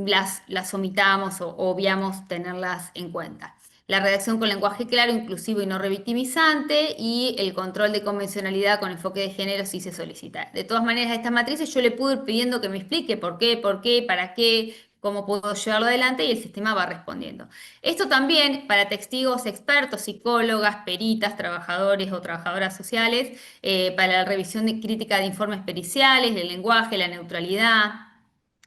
las omitamos o obviamos tenerlas en cuenta. La redacción con lenguaje claro, inclusivo y no revictimizante, y el control de convencionalidad con enfoque de género si se solicita. De todas maneras, a estas matrices yo le pude ir pidiendo que me explique por qué, para qué, cómo puedo llevarlo adelante, y el sistema va respondiendo. Esto también para testigos expertos, psicólogas, peritas, trabajadores o trabajadoras sociales, para la revisión de crítica de informes periciales, el lenguaje, la neutralidad,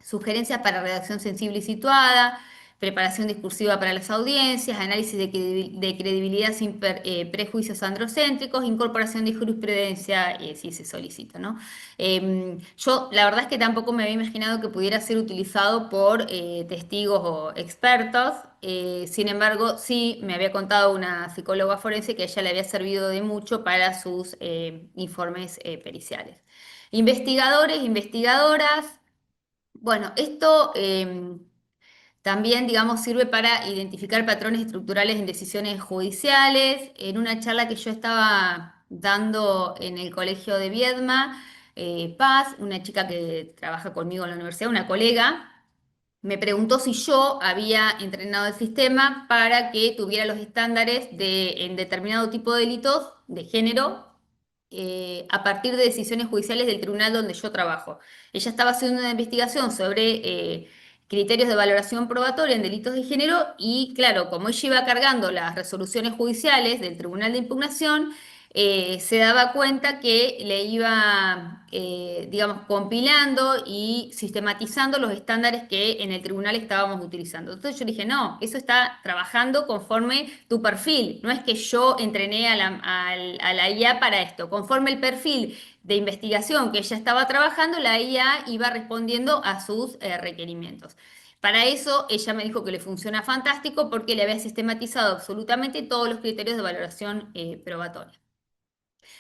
sugerencias para redacción sensible y situada, preparación discursiva para las audiencias, análisis de credibilidad sin prejuicios androcéntricos, incorporación de jurisprudencia, si se solicita, ¿no? Yo la verdad es que tampoco me había imaginado que pudiera ser utilizado por testigos o expertos. Sin embargo, sí me había contado una psicóloga forense que a ella le había servido de mucho para sus informes periciales. investigadores, investigadoras. Bueno, esto también, digamos, sirve para identificar patrones estructurales en decisiones judiciales. En una charla que yo estaba dando en el colegio de Viedma, Paz, una chica que trabaja conmigo en la universidad, una colega, me preguntó si yo había entrenado el sistema para que tuviera los estándares en determinado tipo de delitos de género a partir de decisiones judiciales del tribunal donde yo trabajo. Ella estaba haciendo una investigación sobre criterios de valoración probatoria en delitos de género y claro, como ella iba cargando las resoluciones judiciales del tribunal de impugnación, se daba cuenta que le iba, digamos, compilando y sistematizando los estándares que en el tribunal estábamos utilizando. Entonces yo dije, no, eso está trabajando conforme tu perfil. No es que yo entrené a la IA para esto. Conforme el perfil de investigación que ella estaba trabajando, la IA iba respondiendo a sus requerimientos. Para eso, ella me dijo que le funciona fantástico porque le había sistematizado absolutamente todos los criterios de valoración probatoria.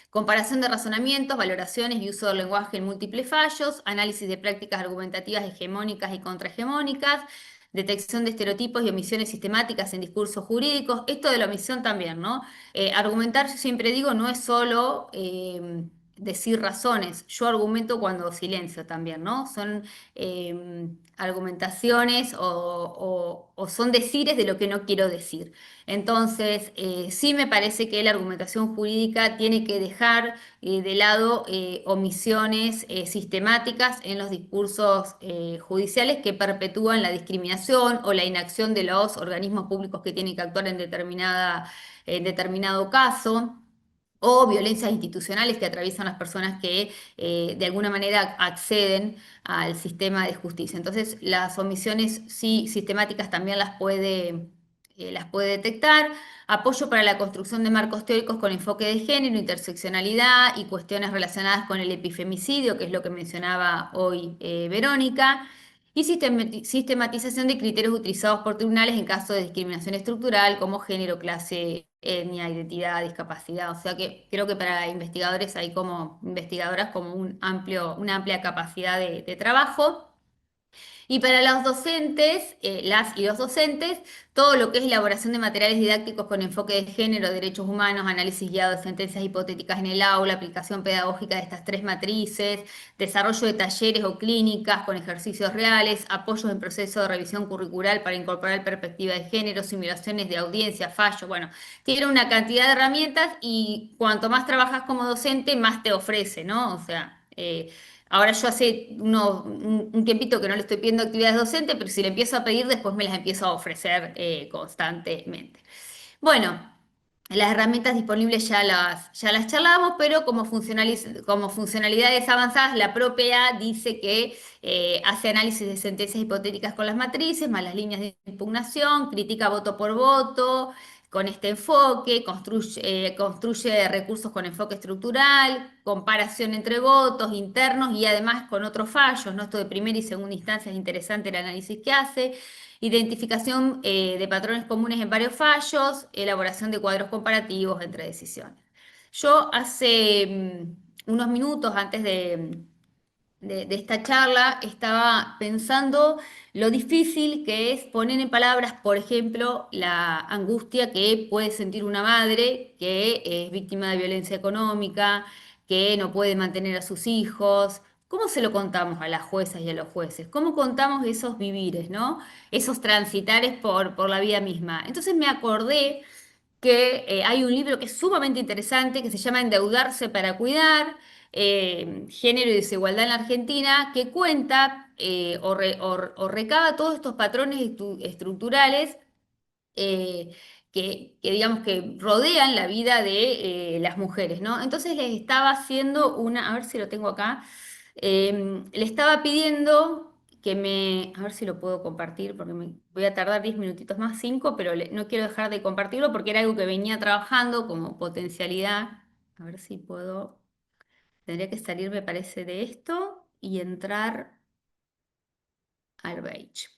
Comparación de razonamientos, valoraciones y uso del lenguaje en múltiples fallos, análisis de prácticas argumentativas hegemónicas y contrahegemónicas, detección de estereotipos y omisiones sistemáticas en discursos jurídicos. Esto de la omisión también, ¿no? Argumentar, yo siempre digo, no es solo decir razones. Yo argumento cuando silencio también, ¿no? Son argumentaciones o son decires de lo que no quiero decir. Entonces, sí me parece que la argumentación jurídica tiene que dejar de lado omisiones sistemáticas en los discursos judiciales que perpetúan la discriminación o la inacción de los organismos públicos que tienen que actuar en determinado caso. O violencias institucionales que atraviesan las personas que de alguna manera acceden al sistema de justicia. Entonces, las omisiones sí sistemáticas también las puede detectar. Apoyo para la construcción de marcos teóricos con enfoque de género, interseccionalidad y cuestiones relacionadas con el epifemicidio, que es lo que mencionaba hoy Verónica. Y sistematización de criterios utilizados por tribunales en caso de discriminación estructural como género, clase, etnia, identidad, discapacidad. O sea que creo que para investigadores hay como investigadoras como una amplia capacidad de trabajo. Y para los docentes, las y los docentes, todo lo que es elaboración de materiales didácticos con enfoque de género, derechos humanos, análisis guiado de sentencias hipotéticas en el aula, aplicación pedagógica de estas tres matrices, desarrollo de talleres o clínicas con ejercicios reales, apoyos en proceso de revisión curricular para incorporar perspectiva de género, simulaciones de audiencia, fallo, bueno, tiene una cantidad de herramientas y cuanto más trabajas como docente, más te ofrece, ¿no? O sea, ahora yo hace un tiempito que no le estoy pidiendo actividades docentes, pero si le empiezo a pedir, después me las empiezo a ofrecer constantemente. Bueno, las herramientas disponibles ya las charlamos, pero como funcionalidades avanzadas, la propia dice que hace análisis de sentencias hipotéticas con las matrices, más las líneas de impugnación, critica voto por voto, con este enfoque, construye recursos con enfoque estructural, comparación entre votos internos y además con otros fallos, ¿no? Esto de primera y segunda instancia es interesante el análisis que hace. Identificación de patrones comunes en varios fallos, elaboración de cuadros comparativos entre decisiones. Yo hace unos minutos antes de esta charla estaba pensando lo difícil que es poner en palabras, por ejemplo, la angustia que puede sentir una madre que es víctima de violencia económica, que no puede mantener a sus hijos. ¿Cómo se lo contamos a las juezas y a los jueces? ¿Cómo contamos esos vivires, ¿no? Esos transitares por la vida misma. Entonces me acordé que hay un libro que es sumamente interesante que se llama Endeudarse para cuidar, género y desigualdad en la Argentina, que cuenta o recaba todos estos patrones estructurales digamos que rodean la vida de las mujeres, ¿no? Entonces les estaba haciendo a ver si lo tengo acá, le estaba pidiendo a ver si lo puedo compartir, porque voy a tardar 10 minutitos más, 5, pero no quiero dejar de compartirlo porque era algo que venía trabajando como potencialidad. A ver si puedo, tendría que salir, me parece, de esto y entrar al Beige.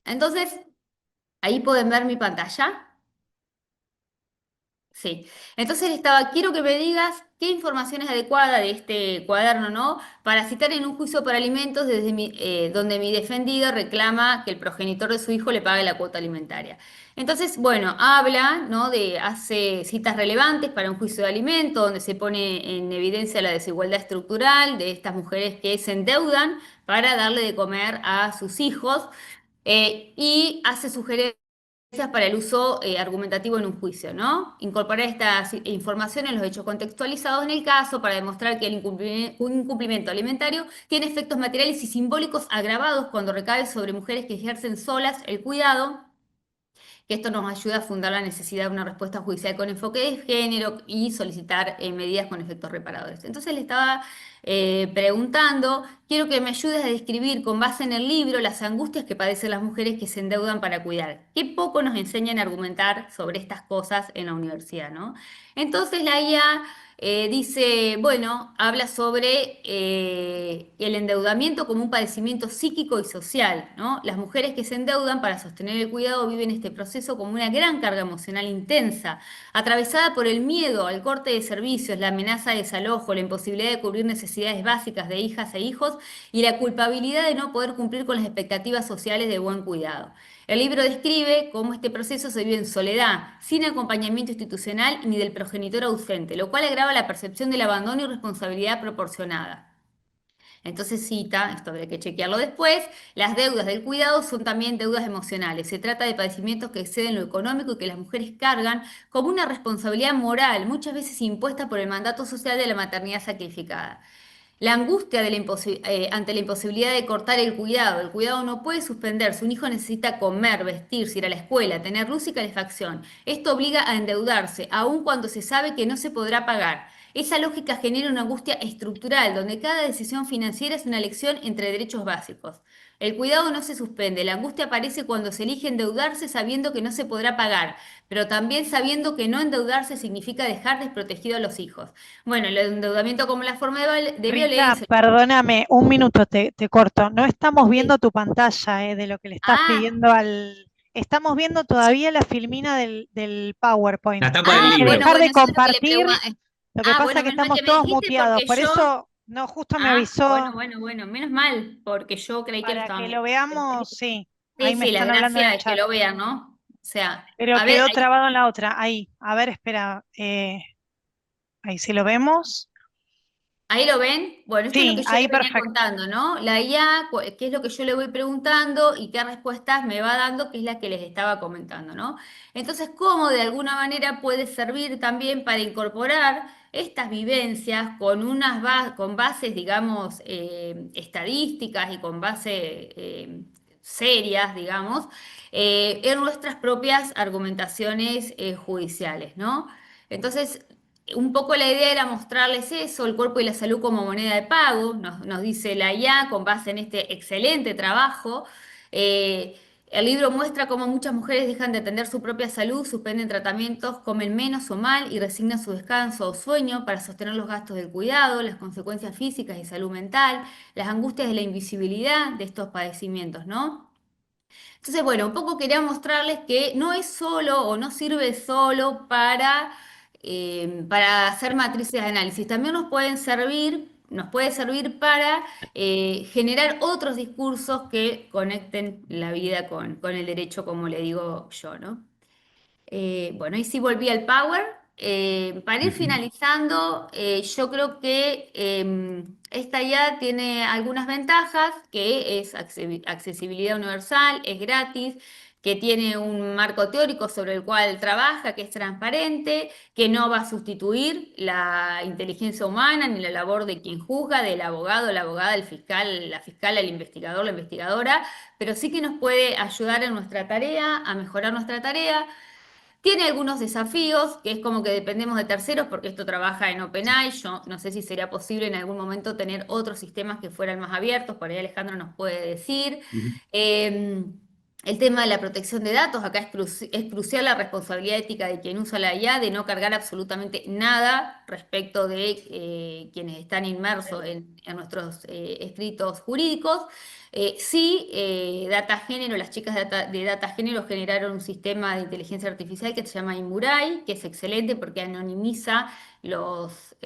Entonces, ahí pueden ver mi pantalla. Sí. Entonces quiero que me digas qué información es adecuada de este cuaderno, ¿no? Para citar en un juicio por alimentos donde mi defendido reclama que el progenitor de su hijo le pague la cuota alimentaria. Entonces, bueno, habla, ¿no? Hace citas relevantes para un juicio de alimentos, donde se pone en evidencia la desigualdad estructural de estas mujeres que se endeudan para darle de comer a sus hijos, y hace sugerencias para el uso argumentativo en un juicio, ¿no? Incorporar esta información en los hechos contextualizados en el caso para demostrar que un incumplimiento alimentario tiene efectos materiales y simbólicos agravados cuando recae sobre mujeres que ejercen solas el cuidado, que esto nos ayuda a fundar la necesidad de una respuesta judicial con enfoque de género y solicitar medidas con efectos reparadores. Entonces le estaba preguntando, quiero que me ayudes a describir con base en el libro las angustias que padecen las mujeres que se endeudan para cuidar. Qué poco nos enseñan a argumentar sobre estas cosas en la universidad, ¿no? Entonces la IA dice, bueno, habla sobre el endeudamiento como un padecimiento psíquico y social, ¿no? Las mujeres que se endeudan para sostener el cuidado viven este proceso como una gran carga emocional intensa, atravesada por el miedo al corte de servicios, la amenaza de desalojo, la imposibilidad de cubrir necesidades básicas de hijas e hijos y la culpabilidad de no poder cumplir con las expectativas sociales de buen cuidado. El libro describe cómo este proceso se vive en soledad, sin acompañamiento institucional ni del progenitor ausente, lo cual agrava la percepción del abandono y responsabilidad proporcionada. Entonces cita, esto habrá que chequearlo después, las deudas del cuidado son también deudas emocionales. Se trata de padecimientos que exceden lo económico y que las mujeres cargan como una responsabilidad moral, muchas veces impuesta por el mandato social de la maternidad sacrificada. La angustia ante la imposibilidad de cortar el cuidado no puede suspenderse, un hijo necesita comer, vestirse, ir a la escuela, tener luz y calefacción. Esto obliga a endeudarse, aun cuando se sabe que no se podrá pagar. Esa lógica genera una angustia estructural, donde cada decisión financiera es una elección entre derechos básicos. El cuidado no se suspende, la angustia aparece cuando se elige endeudarse sabiendo que no se podrá pagar, pero también sabiendo que no endeudarse significa dejar desprotegido a los hijos. Bueno, el endeudamiento como la forma de Rita, violencia. perdóname, un minuto te corto. No estamos viendo Sí. tu pantalla, de lo que le estás Ah, pidiendo al... Estamos viendo todavía la filmina del La PowerPoint. tapa del Tenés que libro. dejar bueno, de eso es lo que le compartir. pregunto. Lo que pasa Bueno, es que menos mal estamos que me todos dijiste muteados. porque Por yo. eso, no, justo me avisó Bueno, menos mal, porque yo creí que lo para estaban que viendo. lo veamos. Sí, Sí, ahí me sí, la están hablando en gracia el es que chat. lo vean, ¿no? O sea, Pero a ver, quedó ahí. trabado en la otra. Ahí, a ver, espera. Ahí sí lo vemos. Ahí lo ven. Bueno, esto es lo Sí, que yo ahí les venía perfecto. contando, ¿no? La IA, qué es lo que yo le voy preguntando y qué respuestas me va dando, que es la que les estaba comentando, ¿no? Entonces, ¿cómo de alguna manera puede servir también para incorporar estas vivencias con con bases, digamos, estadísticas y con bases serias, digamos, en nuestras propias argumentaciones judiciales, ¿no? Entonces, un poco la idea era mostrarles eso, el cuerpo y la salud como moneda de pago, nos dice la IA con base en este excelente trabajo. Eh, el libro muestra cómo muchas mujeres dejan de atender su propia salud, suspenden tratamientos, comen menos o mal y resignan su descanso o sueño para sostener los gastos del cuidado, las consecuencias físicas y salud mental, las angustias de la invisibilidad de estos padecimientos, ¿no? Entonces, bueno, un poco quería mostrarles que no es solo o no sirve solo para hacer matrices de análisis, también nos puede servir para generar otros discursos que conecten la vida con el derecho, como le digo yo, ¿no? Bueno, ahí sí volví al Power. Para ir Ujú. finalizando, yo creo que esta ya tiene algunas ventajas, que es accesibilidad universal, es gratis, que tiene un marco teórico sobre el cual trabaja, que es transparente, que no va a sustituir la inteligencia humana ni la labor de quien juzga, del abogado, la abogada, el fiscal, la fiscal, el investigador, la investigadora, pero sí que nos puede ayudar en nuestra tarea, a mejorar nuestra tarea. Tiene algunos desafíos, que es como que dependemos de terceros, porque esto trabaja en OpenAI. Yo no sé si sería posible en algún momento tener otros sistemas que fueran más abiertos, por ahí Alejandro nos puede decir. Ujú. Eh, El tema de la protección de datos, acá es crucial la responsabilidad ética de quien usa la IA, de no cargar absolutamente nada respecto de quienes están inmersos en nuestros escritos jurídicos. Sí, Data Género, las chicas de Data Género generaron un sistema de inteligencia artificial que se llama Imurai, que es excelente porque anonimiza los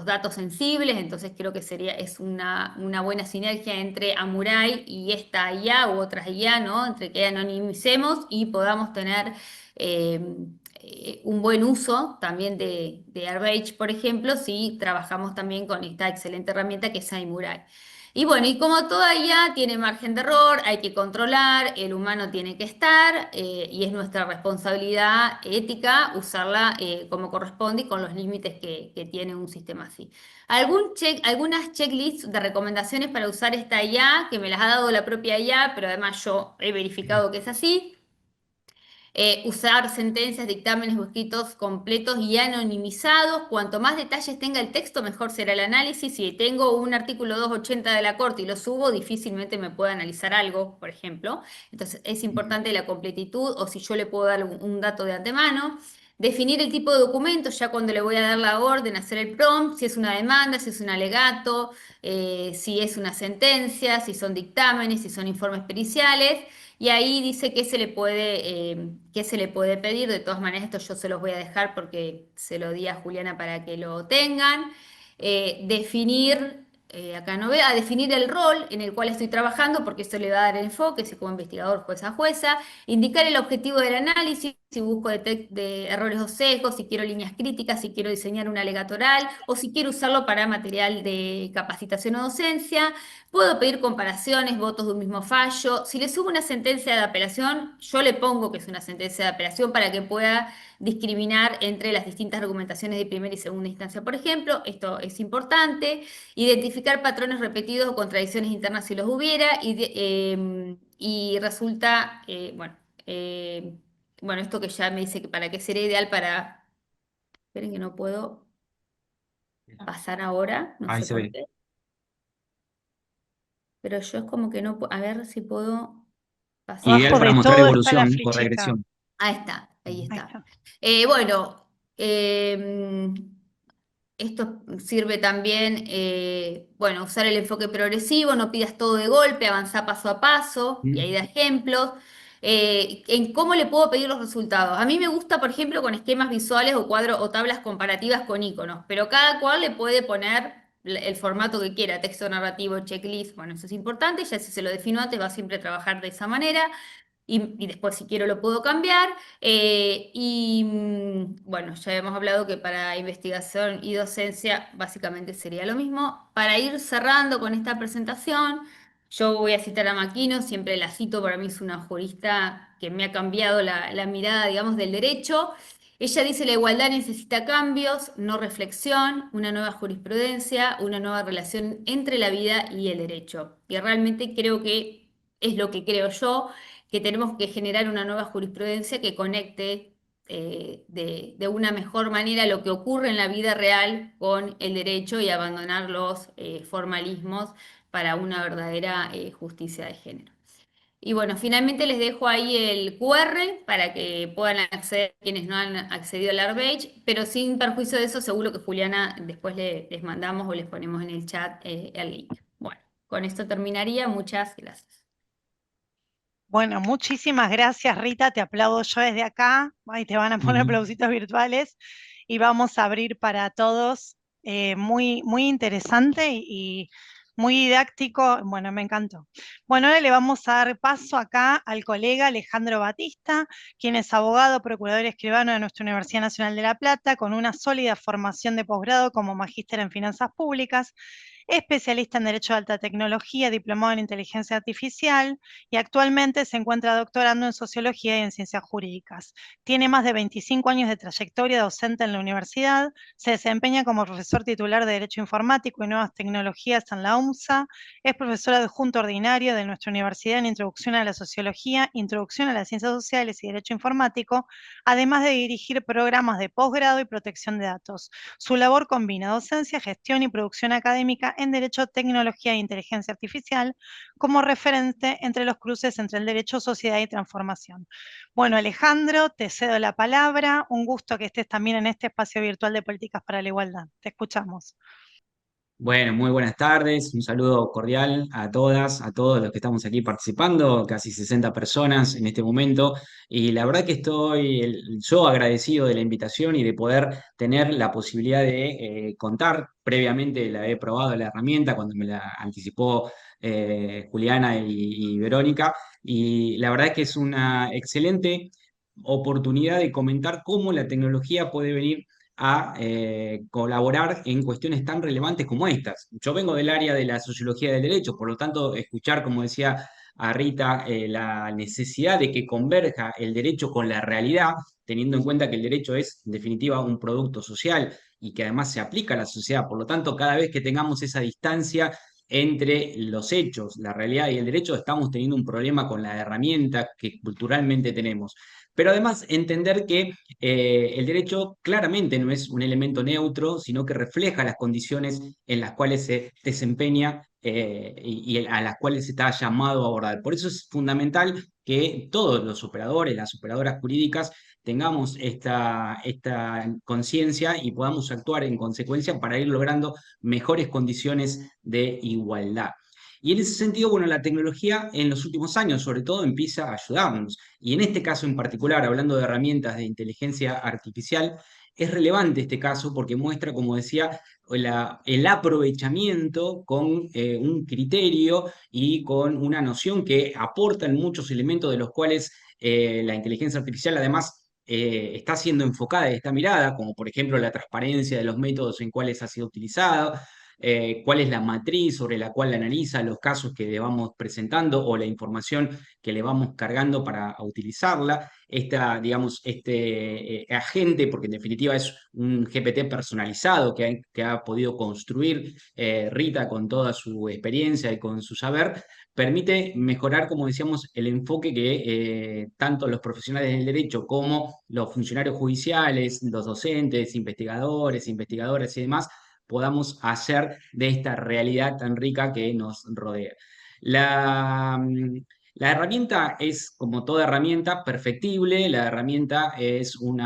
datos sensibles, entonces creo que es una buena sinergia entre Amurai y esta IA u otras IA, ¿no? Entre que anonimicemos y podamos tener eh, un buen uso también de Airbase, por ejemplo, si trabajamos también con esta excelente herramienta que es Imurai. Y bueno, y como toda IA tiene margen de error, hay que controlar, el humano tiene que estar y es nuestra responsabilidad ética usarla como corresponde y con los límites que tiene un sistema así. Algunas checklists de recomendaciones para usar esta IA, que me las ha dado la propia IA, pero además yo he verificado que es así. Usar sentencias, dictámenes o escritos completos y anonimizados. Cuanto más detalles tenga el texto, mejor será el análisis. Si tengo un artículo 280 de la Corte y lo subo, difícilmente me puede analizar algo, por ejemplo. Entonces es importante la completitud o si yo le puedo dar un dato de antemano. Definir el tipo de documento, ya cuando le voy a dar la orden, hacer el prompt, si es una demanda, si es un alegato, si es una sentencia, si son dictámenes, si son informes periciales. Y ahí dice qué se le puede pedir. De todas maneras, esto yo se los voy a dejar porque se lo di a Juliana para que lo tengan. Acá no veo, definir el rol en el cual estoy trabajando, porque eso le va a dar el enfoque, si como investigador, jueza. Indicar el objetivo del análisis, si busco de errores o sesgos, si quiero líneas críticas, si quiero diseñar una alegato oral o si quiero usarlo para material de capacitación o docencia. Puedo pedir comparaciones, votos de un mismo fallo. Si le subo una sentencia de apelación, yo le pongo que es una sentencia de apelación para que pueda discriminar entre las distintas argumentaciones de primera y segunda instancia, por ejemplo. Esto es importante. Identificar patrones repetidos o contradicciones internas si los hubiera. Y resulta, bueno, esto que ya me dice que para qué sería ideal para... Esperen que no puedo pasar ahora, no Ahí sé se por ve. qué. Pero yo es como que no, a ver si puedo pasar. Ideal Abajo para de mostrar todo está la evolución o flechita. regresión. Ahí está, ahí Ahí está. está. Bueno, esto sirve también, bueno, usar el enfoque progresivo, no pidas todo de golpe, avanza paso a paso, y ahí da ejemplos. En cómo le puedo pedir los resultados. A mí me gusta, por ejemplo, con esquemas visuales o cuadros o tablas comparativas con iconos, pero cada cual le puede poner el formato que quiera, texto narrativo, checklist, bueno, eso es importante, ya si se lo defino antes va a siempre trabajar de esa manera. Y después si quiero lo puedo cambiar. Bueno, ya hemos hablado que para investigación y docencia básicamente sería lo mismo. Para ir cerrando con esta presentación, yo voy a citar a Maquino, siempre la cito, para mí es una jurista que me ha cambiado la mirada, digamos, del derecho. Ella dice, la igualdad necesita cambios, no reflexión, una nueva jurisprudencia, una nueva relación entre la vida y el derecho. Y realmente creo que es lo que creo yo, que tenemos que generar una nueva jurisprudencia que conecte de una mejor manera lo que ocurre en la vida real con el derecho y abandonar los formalismos para una verdadera justicia de género. Y bueno, finalmente les dejo ahí el QR para que puedan acceder quienes no han accedido al ARPage, pero sin perjuicio de eso, seguro que Juliana después les mandamos o les ponemos en el chat el link. Bueno, con esto terminaría. Muchas gracias. Bueno, muchísimas gracias, Rita. Te aplaudo yo desde acá. Ahí te van a poner aplausitos virtuales y vamos a abrir para todos. Muy, muy interesante y muy didáctico. Bueno, me encantó. Bueno, ahora le vamos a dar paso acá al colega Alejandro Batista, quien es abogado, procurador y escribano de nuestra Universidad Nacional de La Plata, con una sólida formación de posgrado como magíster en finanzas públicas, especialista en Derecho de Alta Tecnología, diplomado en Inteligencia Artificial y actualmente se encuentra doctorando en Sociología y en Ciencias Jurídicas. Tiene más de 25 años de trayectoria docente en la universidad, se desempeña como profesor titular de Derecho Informático y Nuevas Tecnologías en la UMSA, es profesor adjunto ordinario de nuestra universidad en Introducción a la Sociología, Introducción a las Ciencias Sociales y Derecho Informático, además de dirigir programas de posgrado y protección de datos. Su labor combina docencia, gestión y producción académica en Derecho, Tecnología e Inteligencia Artificial como referente entre los cruces entre el derecho, sociedad y transformación. Bueno, Alejandro, te cedo la palabra. Un gusto que estés también en este espacio virtual de Políticas para la Igualdad. Te escuchamos. Bueno, muy buenas tardes, un saludo cordial a todas, a todos los que estamos aquí participando, casi 60 personas en este momento, y la verdad que estoy yo agradecido de la invitación y de poder tener la posibilidad de contar. Previamente la he probado la herramienta cuando me la anticipó Juliana y Verónica, y la verdad que es una excelente oportunidad de comentar cómo la tecnología puede venir a colaborar en cuestiones tan relevantes como estas. Yo vengo del área de la sociología del derecho, por lo tanto, escuchar, como decía a Rita, la necesidad de que converja el derecho con la realidad, teniendo en cuenta que el derecho es, en definitiva, un producto social y que además se aplica a la sociedad. Por lo tanto, cada vez que tengamos esa distancia entre los hechos, la realidad y el derecho, estamos teniendo un problema con la herramienta que culturalmente tenemos. Pero además entender que el derecho claramente no es un elemento neutro, sino que refleja las condiciones en las cuales se desempeña y a las cuales se está llamado a abordar. Por eso es fundamental que todos los operadores, las operadoras jurídicas, tengamos esta conciencia y podamos actuar en consecuencia para ir logrando mejores condiciones de igualdad. Y en ese sentido, bueno, la tecnología en los últimos años, sobre todo, empieza a ayudarnos. Y en este caso en particular, hablando de herramientas de inteligencia artificial, es relevante este caso porque muestra, como decía, el aprovechamiento con un criterio y con una noción que aportan muchos elementos de los cuales la inteligencia artificial además está siendo enfocada y está mirada, como por ejemplo la transparencia de los métodos en cuales ha sido utilizado, cuál es la matriz sobre la cual analiza los casos que le vamos presentando o la información que le vamos cargando para utilizarla. Digamos, este agente, porque en definitiva es un GPT personalizado que ha podido construir Rita con toda su experiencia y con su saber, permite mejorar, como decíamos, el enfoque que tanto los profesionales del derecho como los funcionarios judiciales, los docentes, investigadores, investigadoras y demás, podamos hacer de esta realidad tan rica que nos rodea. La, la herramienta es, como toda herramienta, perfectible. La herramienta es un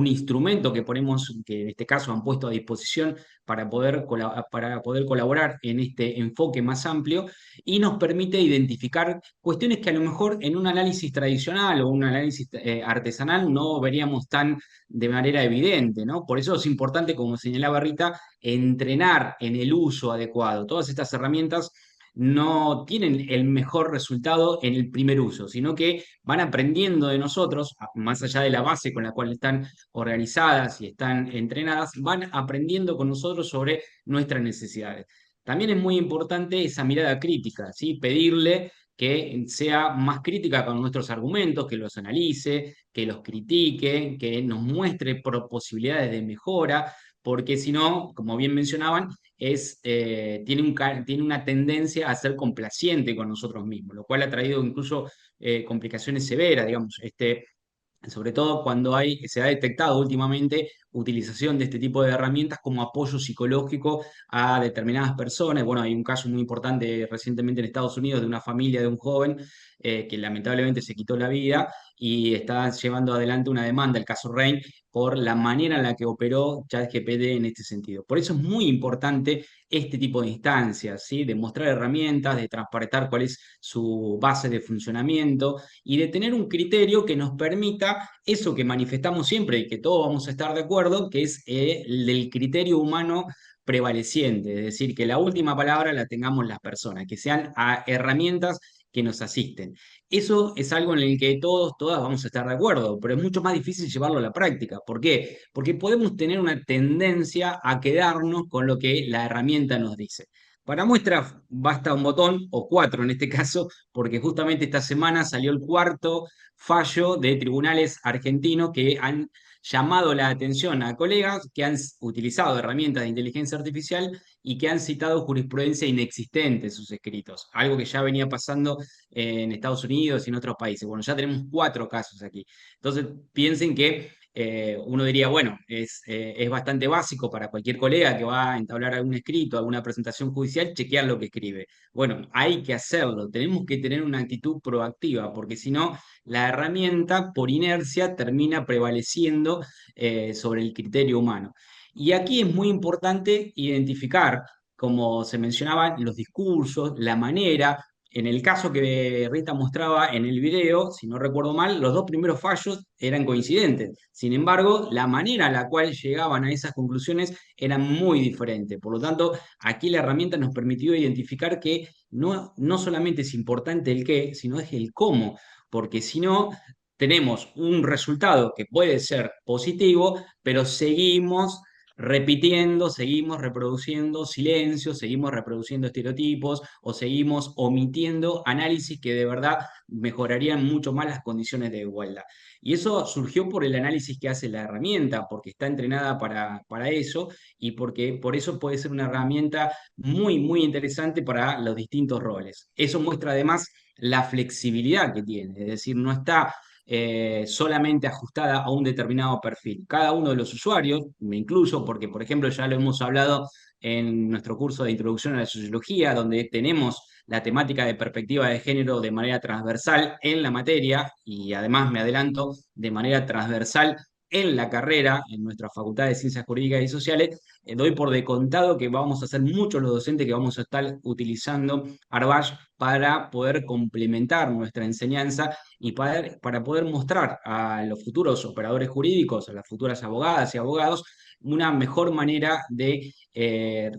instrumento que ponemos, que en este caso han puesto a disposición para poder colaborar en este enfoque más amplio y nos permite identificar cuestiones que a lo mejor en un análisis tradicional o un análisis artesanal no veríamos tan de manera evidente, ¿no? Por eso es importante, como señalaba Rita, entrenar en el uso adecuado. Todas estas herramientas no tienen el mejor resultado en el primer uso, sino que van aprendiendo de nosotros, más allá de la base con la cual están organizadas y están entrenadas, van aprendiendo con nosotros sobre nuestras necesidades. También es muy importante esa mirada crítica, ¿sí? Pedirle que sea más crítica con nuestros argumentos, que los analice, que los critique, que nos muestre posibilidades de mejora, porque si no, como bien mencionaban, tiene una tendencia a ser complaciente con nosotros mismos, lo cual ha traído incluso complicaciones severas, digamos, sobre todo cuando se ha detectado últimamente utilización de este tipo de herramientas como apoyo psicológico a determinadas personas. Bueno, hay un caso muy importante recientemente en Estados Unidos de una familia de un joven que lamentablemente se quitó la vida y está llevando adelante una demanda, el caso Rain, por la manera en la que operó ChatGPT en este sentido. Por eso es muy importante este tipo de instancias, ¿sí? De mostrar herramientas, de transparentar cuál es su base de funcionamiento y de tener un criterio que nos permita eso que manifestamos siempre y que todos vamos a estar de acuerdo, que es el del criterio humano prevaleciente, es decir, que la última palabra la tengamos las personas, que sean herramientas que nos asisten. Eso es algo en el que todos, todas vamos a estar de acuerdo, pero es mucho más difícil llevarlo a la práctica. ¿Por qué? Porque podemos tener una tendencia a quedarnos con lo que la herramienta nos dice. Para muestra basta un botón, o cuatro en este caso, porque justamente esta semana salió el cuarto fallo de tribunales argentinos que han llamado la atención a colegas que han utilizado herramientas de inteligencia artificial y que han citado jurisprudencia inexistente en sus escritos, algo que ya venía pasando en Estados Unidos y en otros países. Bueno, ya tenemos 4 casos aquí. Entonces, piensen que uno diría, bueno, es bastante básico para cualquier colega que va a entablar algún escrito, alguna presentación judicial, chequear lo que escribe. Bueno, hay que hacerlo, tenemos que tener una actitud proactiva, porque si no, la herramienta por inercia termina prevaleciendo sobre el criterio humano. Y aquí es muy importante identificar, como se mencionaba, los discursos, la manera. En el caso que Rita mostraba en el video, si no recuerdo mal, los dos primeros fallos eran coincidentes. Sin embargo, la manera a la cual llegaban a esas conclusiones era muy diferente. Por lo tanto, aquí la herramienta nos permitió identificar que no solamente es importante el qué, sino es el cómo, porque si no, tenemos un resultado que puede ser positivo, pero seguimos repitiendo, seguimos reproduciendo silencios, seguimos reproduciendo estereotipos o seguimos omitiendo análisis que de verdad mejorarían mucho más las condiciones de igualdad. Y eso surgió por el análisis que hace la herramienta, porque está entrenada para eso y porque por eso puede ser una herramienta muy, muy interesante para los distintos roles. Eso muestra además la flexibilidad que tiene, es decir, no está solamente ajustada a un determinado perfil. Cada uno de los usuarios, me incluyo, porque por ejemplo ya lo hemos hablado en nuestro curso de Introducción a la Sociología, donde tenemos la temática de perspectiva de género de manera transversal en la materia y además me adelanto de manera transversal en la carrera, en nuestra Facultad de Ciencias Jurídicas y Sociales, doy por descontado que vamos a ser muchos los docentes que vamos a estar utilizando Arbash para poder complementar nuestra enseñanza y para poder mostrar a los futuros operadores jurídicos, a las futuras abogadas y abogados, una mejor manera de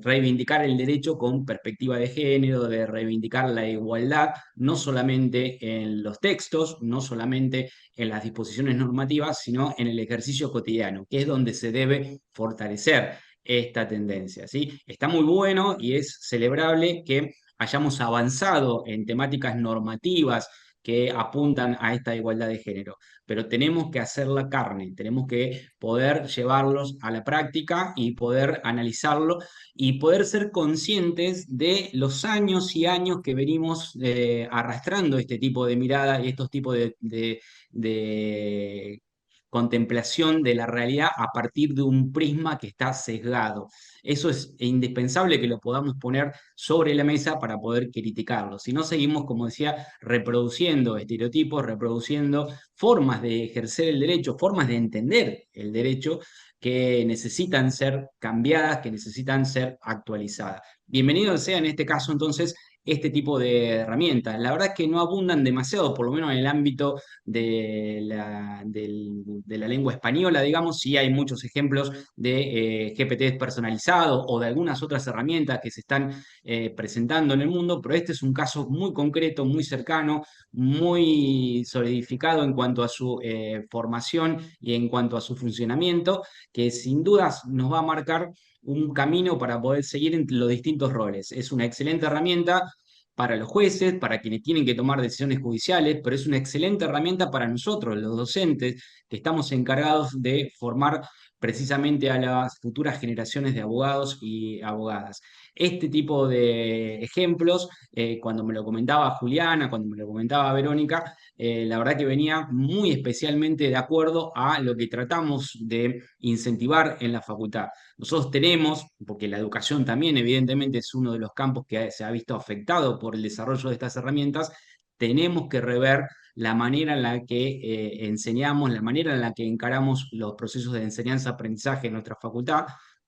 reivindicar el derecho con perspectiva de género, de reivindicar la igualdad, no solamente en los textos, no solamente en las disposiciones normativas, sino en el ejercicio cotidiano, que es donde se debe fortalecer esta tendencia, ¿sí? Está muy bueno y es celebrable que hayamos avanzado en temáticas normativas que apuntan a esta igualdad de género, pero tenemos que hacer la carne, tenemos que poder llevarlos a la práctica y poder analizarlo y poder ser conscientes de los años y años que venimos arrastrando este tipo de mirada y estos tipos de contemplación de la realidad a partir de un prisma que está sesgado. Eso es indispensable que lo podamos poner sobre la mesa para poder criticarlo. Si no, seguimos, como decía, reproduciendo estereotipos, reproduciendo formas de ejercer el derecho, formas de entender el derecho que necesitan ser cambiadas, que necesitan ser actualizadas. Bienvenido sea en este caso entonces este tipo de herramientas. La verdad es que no abundan demasiado, por lo menos en el ámbito de la lengua española, digamos, sí hay muchos ejemplos de GPT personalizados o de algunas otras herramientas que se están presentando en el mundo, pero este es un caso muy concreto, muy cercano, muy solidificado en cuanto a su formación y en cuanto a su funcionamiento, que sin dudas nos va a marcar un camino para poder seguir en los distintos roles. Es una excelente herramienta para los jueces, para quienes tienen que tomar decisiones judiciales, pero es una excelente herramienta para nosotros, los docentes, que estamos encargados de formar precisamente a las futuras generaciones de abogados y abogadas. Este tipo de ejemplos, cuando me lo comentaba Juliana, cuando me lo comentaba Verónica, la verdad que venía muy especialmente de acuerdo a lo que tratamos de incentivar en la facultad. Nosotros tenemos, porque la educación también evidentemente es uno de los campos que se ha visto afectado por el desarrollo de estas herramientas, tenemos que rever la manera en la que enseñamos, la manera en la que encaramos los procesos de enseñanza-aprendizaje en nuestra facultad,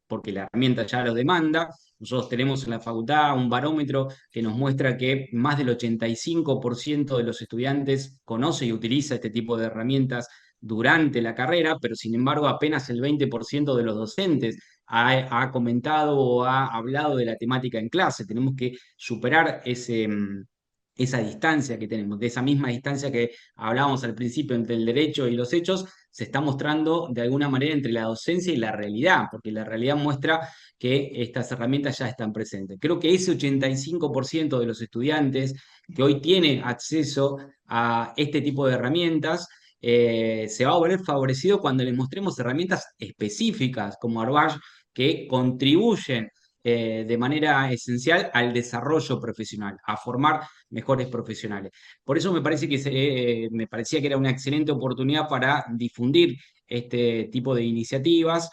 porque la herramienta ya lo demanda. Nosotros tenemos en la facultad un barómetro que nos muestra que más del 85% de los estudiantes conoce y utiliza este tipo de herramientas durante la carrera, pero sin embargo apenas el 20% de los docentes ha comentado o ha hablado de la temática en clase. Tenemos que superar esa distancia que tenemos, de esa misma distancia que hablábamos al principio entre el derecho y los hechos, se está mostrando de alguna manera entre la docencia y la realidad, porque la realidad muestra que estas herramientas ya están presentes. Creo que ese 85% de los estudiantes que hoy tiene acceso a este tipo de herramientas, se va a ver favorecido cuando les mostremos herramientas específicas como Arbash que contribuyen de manera esencial al desarrollo profesional, a formar mejores profesionales. Por eso me parece que me parecía que era una excelente oportunidad para difundir este tipo de iniciativas.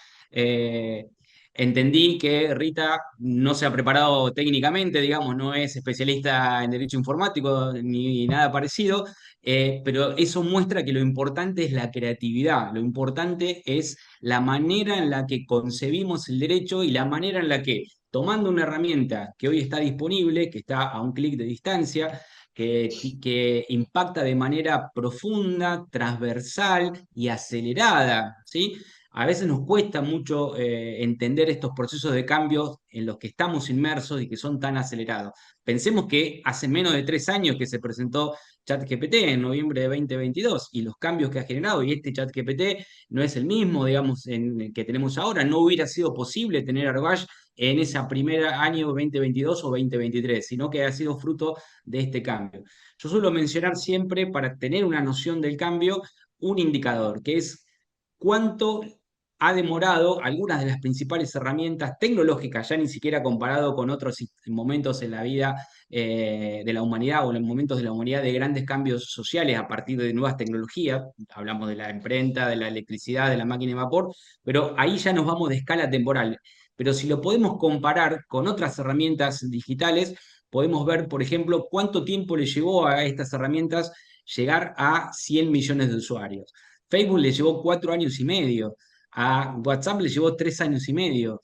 Entendí que Rita no se ha preparado técnicamente, digamos, no es especialista en derecho informático ni nada parecido, pero eso muestra que lo importante es la creatividad, lo importante es la manera en la que concebimos el derecho y la manera en la que, tomando una herramienta que hoy está disponible, que está a un clic de distancia, que impacta de manera profunda, transversal y acelerada, ¿sí? A veces nos cuesta mucho entender estos procesos de cambio en los que estamos inmersos y que son tan acelerados. Pensemos que hace menos de 3 años que se presentó ChatGPT en noviembre de 2022 y los cambios que ha generado, y este ChatGPT no es el mismo, digamos, que tenemos ahora. No hubiera sido posible tener Arbash en ese primer año 2022 o 2023, sino que ha sido fruto de este cambio. Yo suelo mencionar siempre, para tener una noción del cambio, un indicador, que es cuánto ha demorado algunas de las principales herramientas tecnológicas, ya ni siquiera comparado con otros momentos en la vida de la humanidad o en los momentos de la humanidad de grandes cambios sociales a partir de nuevas tecnologías. Hablamos de la imprenta, de la electricidad, de la máquina de vapor, pero ahí ya nos vamos de escala temporal. Pero si lo podemos comparar con otras herramientas digitales, podemos ver, por ejemplo, cuánto tiempo le llevó a estas herramientas llegar a 100 millones de usuarios. Facebook le llevó 4 años y medio, a WhatsApp le llevó 3 años y medio.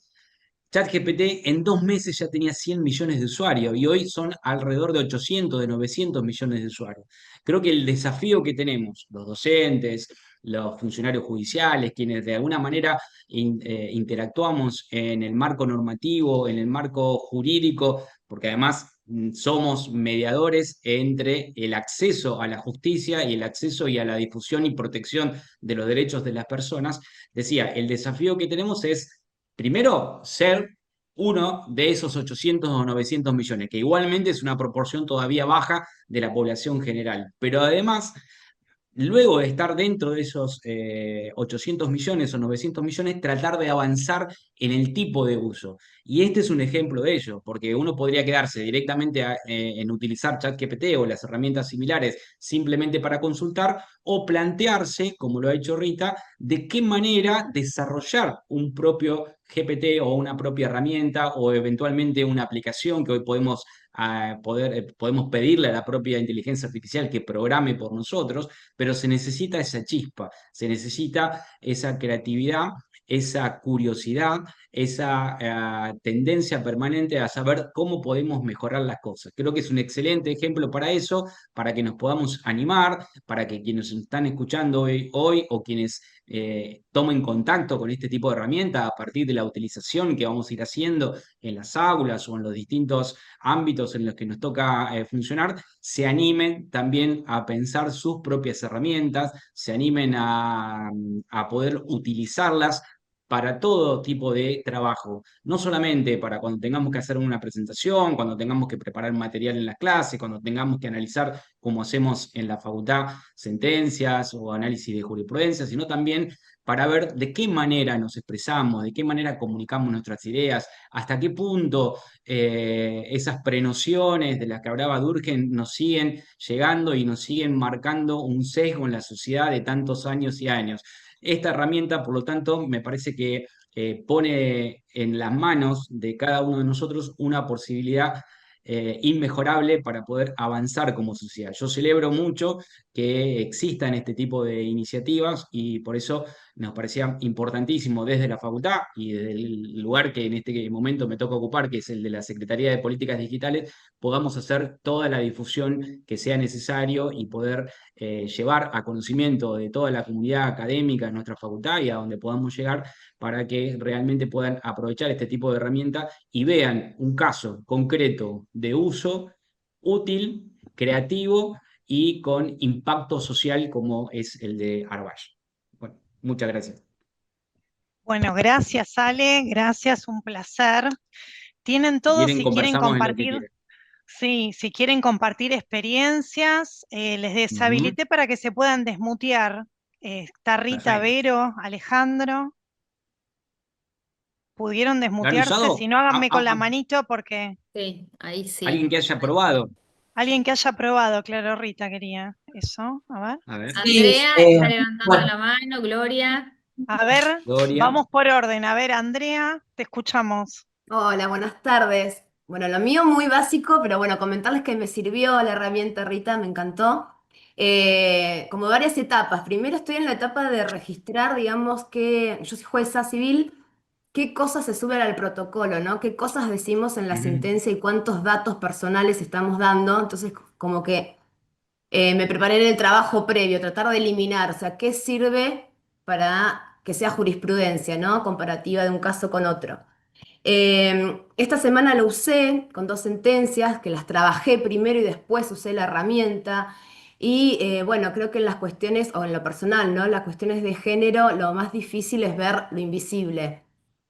ChatGPT en 2 meses ya tenía 100 millones de usuarios y hoy son alrededor de 800, de 900 millones de usuarios. Creo que el desafío que tenemos, los docentes, los funcionarios judiciales, quienes de alguna manera interactuamos en el marco normativo, en el marco jurídico, porque además somos mediadores entre el acceso a la justicia y el acceso y a la difusión y protección de los derechos de las personas, decía, el desafío que tenemos es primero, ser uno de esos 800 o 900 millones, que igualmente es una proporción todavía baja de la población general. Pero además, luego de estar dentro de esos 800 millones o 900 millones, tratar de avanzar en el tipo de uso. Y este es un ejemplo de ello, porque uno podría quedarse directamente en utilizar ChatGPT o las herramientas similares simplemente para consultar, o plantearse, como lo ha hecho Rita, de qué manera desarrollar un propio GPT o una propia herramienta o eventualmente una aplicación que hoy podemos pedirle a la propia inteligencia artificial que programe por nosotros, pero se necesita esa chispa, se necesita esa creatividad, esa curiosidad, esa tendencia permanente a saber cómo podemos mejorar las cosas. Creo que es un excelente ejemplo para eso, para que nos podamos animar, para que quienes nos están escuchando hoy o quienes tomen contacto con este tipo de herramientas a partir de la utilización que vamos a ir haciendo en las aulas o en los distintos ámbitos en los que nos toca funcionar, se animen también a pensar sus propias herramientas, se animen a poder utilizarlas para todo tipo de trabajo, no solamente para cuando tengamos que hacer una presentación, cuando tengamos que preparar material en la clase, cuando tengamos que analizar, como hacemos en la facultad, sentencias o análisis de jurisprudencia, sino también para ver de qué manera nos expresamos, de qué manera comunicamos nuestras ideas, hasta qué punto esas prenociones de las que hablaba Durkheim nos siguen llegando y nos siguen marcando un sesgo en la sociedad de tantos años y años. Esta herramienta, por lo tanto, me parece que pone en las manos de cada uno de nosotros una posibilidad inmejorable para poder avanzar como sociedad. Yo celebro mucho que existan este tipo de iniciativas y por eso nos parecía importantísimo desde la facultad y desde el lugar que en este momento me toca ocupar, que es el de la Secretaría de Políticas Digitales, podamos hacer toda la difusión que sea necesario y poder llevar a conocimiento de toda la comunidad académica de nuestra facultad y a donde podamos llegar para que realmente puedan aprovechar este tipo de herramientas y vean un caso concreto de uso útil, creativo y con impacto social como es el de Arbash. Bueno, muchas gracias. Bueno, gracias Ale, gracias, un placer. Tienen Si todos, quieren, si quieren conversamos en lo que compartir, quieran. sí, si quieren compartir experiencias, les deshabilité para que se puedan desmutear. Está Rita, Perfecto. Vero, Alejandro. ¿Pudieron ¿Lo han desmutearse? usado? Si no, háganme con la manito porque Sí, ahí ¿Alguien sí. que haya probado? alguien que haya probado, claro, Rita quería eso. A ver. A ver. Sí, Andrea está levantando bueno, la mano, Gloria. A ver, Gloria. vamos por orden. A ver, Andrea, te escuchamos. Hola, buenas tardes. Bueno, lo mío muy básico, pero bueno, comentarles que me sirvió la herramienta Rita, me encantó. Como varias etapas. Primero estoy en la etapa de registrar, digamos que yo soy jueza civil, qué cosas se suben al protocolo, ¿no? Qué cosas decimos en la Ujú, sentencia y cuántos datos personales estamos dando. Entonces, como que me preparé en el trabajo previo, tratar de eliminar, o sea, qué sirve para que sea jurisprudencia, ¿no? Comparativa de un caso con otro. Esta semana lo usé con dos sentencias que las trabajé primero y después usé la herramienta. Y bueno, creo que en las cuestiones, o en lo personal, ¿no? Las cuestiones de género, lo más difícil es ver lo invisible.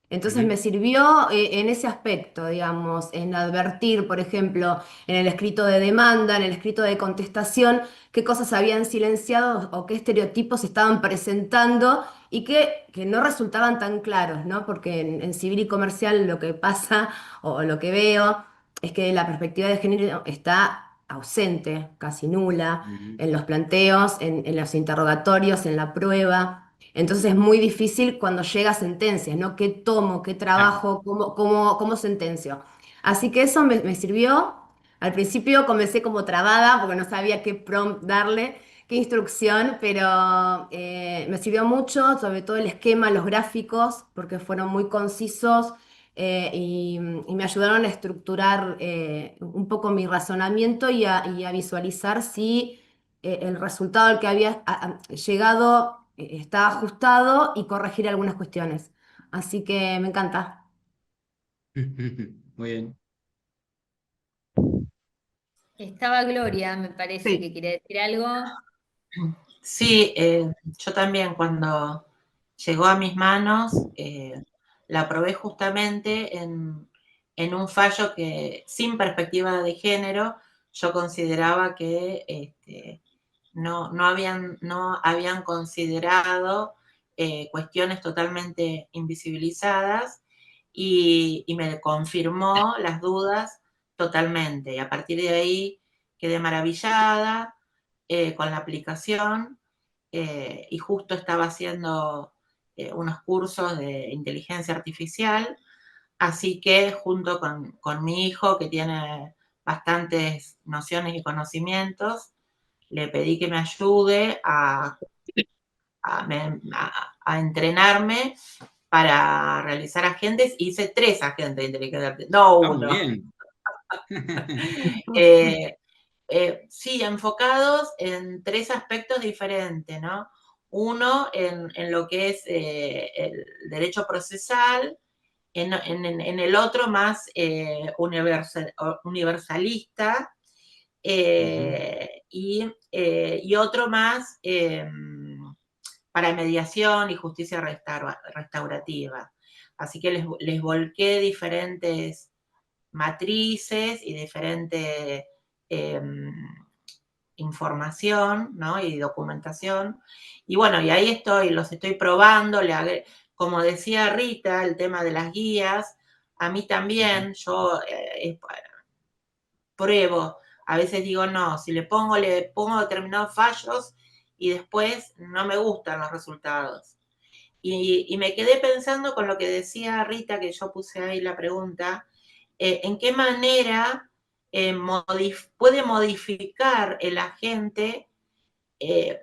Entonces me ujú. sirvió en ese aspecto, digamos, en advertir, por ejemplo, en el escrito de demanda, en el escrito de contestación, qué cosas habían silenciado o qué estereotipos se estaban presentando y que no resultaban tan claros, ¿no? Porque en civil y comercial lo que pasa o lo que veo es que la perspectiva de género está ausente, casi nula, Ujú. en los planteos, en los interrogatorios, en la prueba. Entonces es muy difícil cuando llega a sentencias, ¿no? ¿Qué tomo? ¿Qué Claro. trabajo? ¿Cómo sentencio? Así que eso me sirvió. Al principio comencé como trabada porque no sabía qué prompt darle, qué instrucción, pero me sirvió mucho, sobre todo el esquema, los gráficos, porque fueron muy concisos y me ayudaron a estructurar un poco mi razonamiento y a visualizar si el resultado al que había llegado estaba ajustado y corregir algunas cuestiones. Así que me encanta. Muy bien. Estaba Gloria, me parece que Sí. quería decir algo. Sí, yo también cuando llegó a mis manos la probé justamente en un fallo que sin perspectiva de género yo consideraba que no habían considerado cuestiones totalmente invisibilizadas y me confirmó las dudas totalmente. Y a partir de ahí quedé maravillada con la aplicación y justo estaba haciendo unos cursos de inteligencia artificial, así que junto con mi hijo, que tiene bastantes nociones y conocimientos, le pedí que me ayude a entrenarme para realizar agentes. Hice 3 agentes de inteligencia artificial, no Ah, muy uno. bien. Eh, sí, enfocados en 3 aspectos diferentes, ¿no? Uno en lo que es el derecho procesal, en el otro más universalista, Ujú. y otro más para mediación y justicia restaurativa. Así que les volqué diferentes matrices y diferente eh, información, ¿no? Y documentación. Y bueno, y ahí los estoy probando, como decía Rita, el tema de las guías, a mí Ujú. también, yo pruebo, a veces digo no, si le pongo determinados fallos y después no me gustan los resultados. Y me quedé pensando con lo que decía Rita, que yo puse ahí la pregunta, en qué manera puede modificar el agente eh,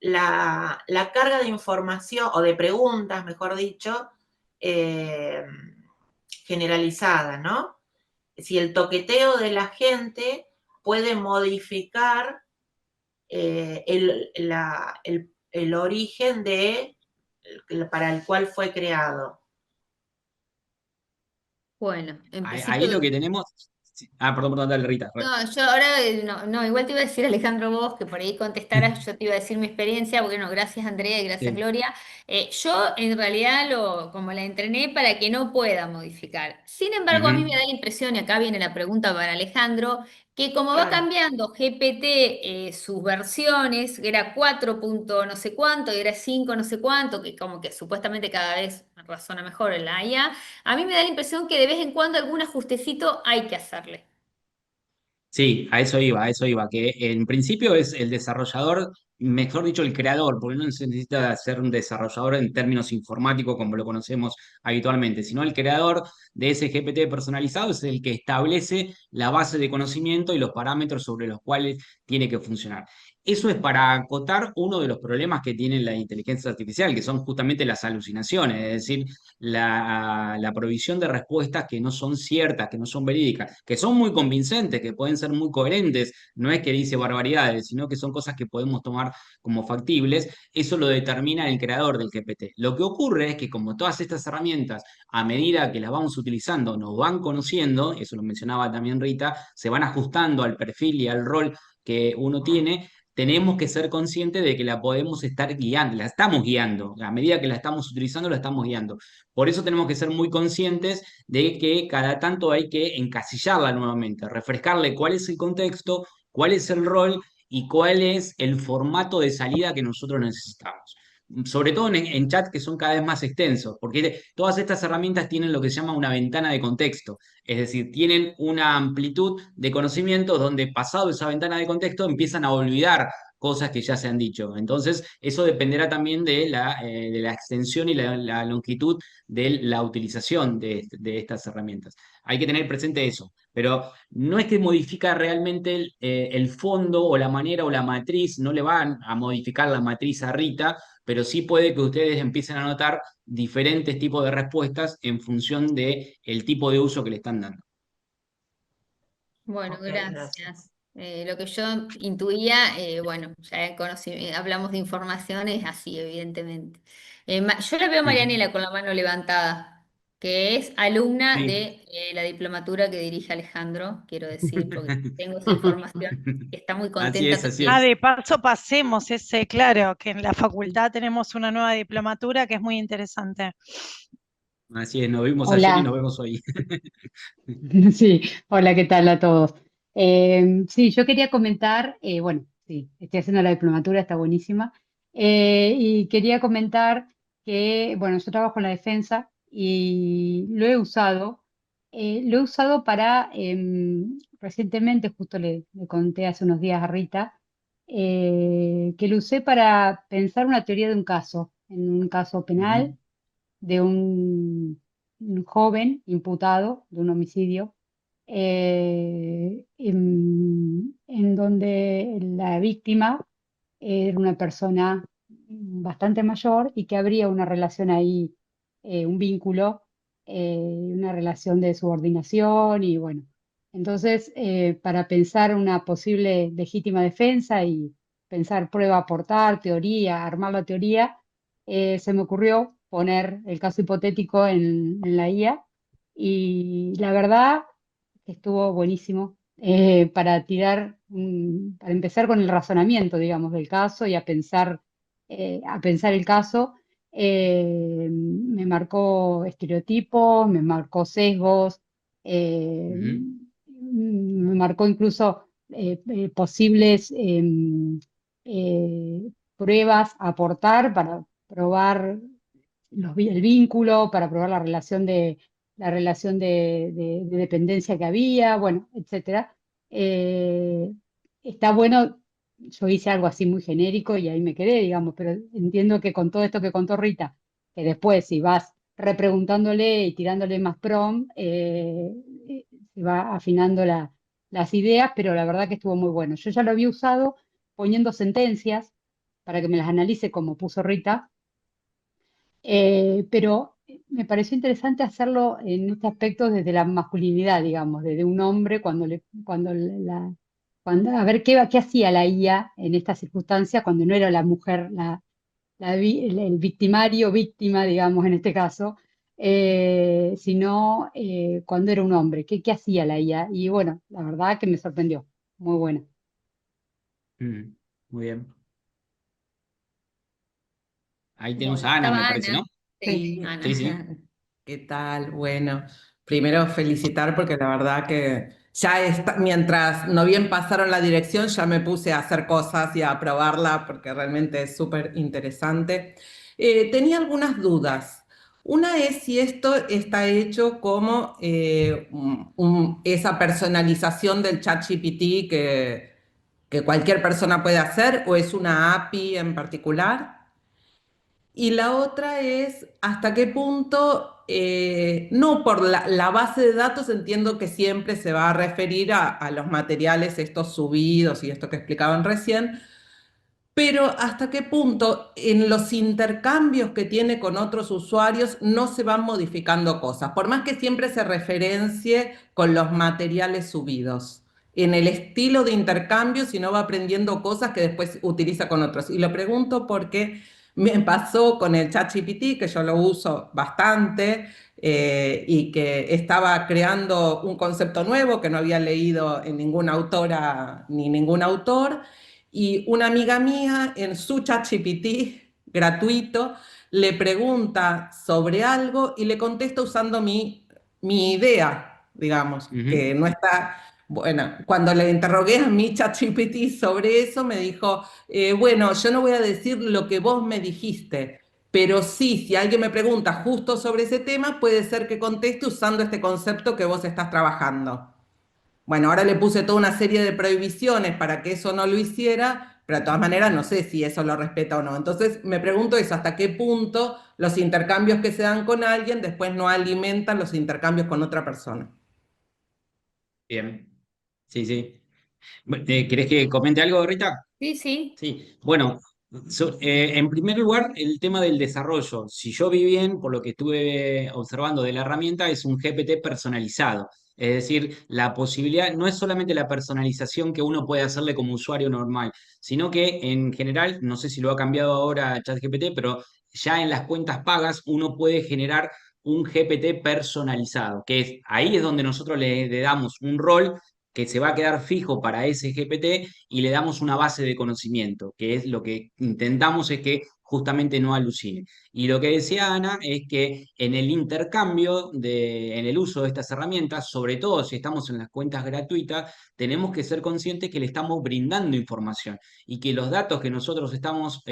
la carga de información o de preguntas, mejor dicho, eh, generalizada, ¿no? Si el toqueteo de la gente puede modificar el origen para el cual fue creado. Bueno, en Ahí principio, lo que tenemos. Sí. Ah, perdón, dale, Rita. no, yo ahora, no, igual te iba a decir Alejandro vos, que por ahí contestaras, yo te iba a decir mi experiencia, bueno, gracias Andrea y gracias Sí. Gloria. Yo en realidad como la entrené para que no pueda modificar. Sin embargo, a mí me Ujú. da la impresión, y acá viene la pregunta para Alejandro, que como va Claro. cambiando GPT sus versiones, era 4 punto no sé cuánto, y era 5 no sé cuánto, que como que supuestamente cada vez razona mejor en la IA, a mí me da la impresión que de vez en cuando algún ajustecito hay que hacerle. Sí, a eso iba, que en principio es el desarrollador mejor dicho, el creador, porque no se necesita ser un desarrollador en términos informáticos como lo conocemos habitualmente, sino el creador de ese GPT personalizado es el que establece la base de conocimiento y los parámetros sobre los cuales tiene que funcionar. Eso es para acotar uno de los problemas que tiene la inteligencia artificial, que son justamente las alucinaciones, es decir, la provisión de respuestas que no son ciertas, que no son verídicas, que son muy convincentes, que pueden ser muy coherentes, no es que dice barbaridades, sino que son cosas que podemos tomar como factibles. Eso lo determina el creador del GPT. Lo que ocurre es que como todas estas herramientas, a medida que las vamos utilizando, nos van conociendo, eso lo mencionaba también Rita, se van ajustando al perfil y al rol que uno tiene, tenemos que ser conscientes de que la podemos estar guiando, la estamos guiando, a medida que la estamos utilizando, la estamos guiando. Por eso tenemos que ser muy conscientes de que cada tanto hay que encasillarla nuevamente, refrescarle cuál es el contexto, cuál es el rol y cuál es el formato de salida que nosotros necesitamos. Sobre todo en chat que son cada vez más extensos, porque todas estas herramientas tienen lo que se llama una ventana de contexto, es decir, tienen una amplitud de conocimientos donde pasado esa ventana de contexto empiezan a olvidar cosas que ya se han dicho. Entonces, eso dependerá también de la extensión y la longitud de la utilización de estas herramientas. Hay que tener presente eso, pero no es que modifica realmente el fondo o la manera o la matriz, no le van a modificar la matriz a Rita, pero sí puede que ustedes empiecen a notar diferentes tipos de respuestas en función de el tipo de uso que le están dando. Bueno, Ok, gracias. gracias. Lo que yo intuía, bueno, ya hablamos de información, es así, evidentemente. Yo la veo a Marianela con la mano levantada, que es alumna Sí. de la diplomatura que dirige Alejandro, quiero decir, porque tengo esa información, que está muy Así contenta es, así también. es. De paso pasemos ese, claro, que en la facultad tenemos una nueva diplomatura que es muy interesante. Así es, nos vimos ayer y nos Hola, vemos hoy. sí, hola, ¿qué tal a todos? Sí, yo quería comentar, bueno, sí, estoy haciendo la diplomatura, está buenísima, y quería comentar que, bueno, yo trabajo en la defensa y lo he usado para, recientemente, justo le conté hace unos días a Rita, que lo usé para pensar una teoría de un caso, en un caso penal Ujú, de un joven imputado de un homicidio, en donde la víctima era una persona bastante mayor y que habría una relación ahí, un vínculo, una relación de subordinación y bueno. Entonces, para pensar una posible legítima defensa y pensar prueba, aportar, teoría, armar la teoría, se me ocurrió poner el caso hipotético en la IA y la verdad que estuvo buenísimo para para empezar con el razonamiento, digamos, del caso y a pensar el caso. Me marcó estereotipos, me marcó sesgos, ujú, me marcó incluso posibles pruebas a aportar para probar el vínculo, para probar la relación de dependencia que había, bueno, etcétera. Eh, Está bueno, yo hice algo así muy genérico y ahí me quedé, digamos, pero entiendo que con todo esto que contó Rita, que después si vas repreguntándole y tirándole más se va afinando las ideas, pero la verdad que estuvo muy bueno. Yo ya lo había usado poniendo sentencias para que me las analice como puso Rita, pero me pareció interesante hacerlo en este aspecto desde la masculinidad, digamos, desde un hombre a ver qué hacía la IA en esta circunstancia cuando no era la mujer el victimario, víctima, digamos, en este caso, sino cuando era un hombre, qué hacía la IA. Y bueno, la verdad que me sorprendió, muy buena. ujú. Muy bien. Ahí tenemos Bueno, a Ana, me estaba parece, ¿no? Ana. Sí, Sí, Ana. Sí, sí. ¿qué tal? Bueno, primero felicitar porque la verdad que ya está, mientras no bien pasaron la dirección, ya me puse a hacer cosas y a probarla porque realmente es súper interesante. Tenía algunas dudas. Una es si esto está hecho como esa personalización del ChatGPT que cualquier persona puede hacer o es una API en particular. Y la otra es hasta qué punto, no por la base de datos, entiendo que siempre se va a referir a los materiales estos subidos y esto que explicaban recién, pero hasta qué punto en los intercambios que tiene con otros usuarios no se van modificando cosas, por más que siempre se referencie con los materiales subidos. En el estilo de intercambio, si no va aprendiendo cosas que después utiliza con otros. Y lo pregunto porque me pasó con el ChatGPT, que yo lo uso bastante, y que estaba creando un concepto nuevo que no había leído en ninguna autora ni ningún autor. Y una amiga mía en su ChatGPT gratuito le pregunta sobre algo y le contesta usando mi idea, digamos, que no está. Bueno, cuando le interrogué a mi ChatGPT sobre eso, me dijo, bueno, yo no voy a decir lo que vos me dijiste, pero sí, si alguien me pregunta justo sobre ese tema, puede ser que conteste usando este concepto que vos estás trabajando. Bueno, ahora le puse toda una serie de prohibiciones para que eso no lo hiciera, pero de todas maneras no sé si eso lo respeta o no. Entonces me pregunto eso, hasta qué punto los intercambios que se dan con alguien después no alimentan los intercambios con otra persona. Bien, sí, sí. ¿Querés que comente algo, Rita? Sí, sí. Sí, bueno, en primer lugar, el tema del desarrollo. Si yo vi bien, por lo que estuve observando de la herramienta, es un GPT personalizado. Es decir, la posibilidad no es solamente la personalización que uno puede hacerle como usuario normal, sino que en general, no sé si lo ha cambiado ahora ChatGPT, pero ya en las cuentas pagas uno puede generar un GPT personalizado, ahí es donde nosotros le damos un rol que se va a quedar fijo para ese GPT y le damos una base de conocimiento, que es lo que intentamos es que justamente no alucine. Y lo que decía Ana es que en el intercambio, en el uso de estas herramientas, sobre todo si estamos en las cuentas gratuitas, tenemos que ser conscientes que le estamos brindando información y que los datos que nosotros estamos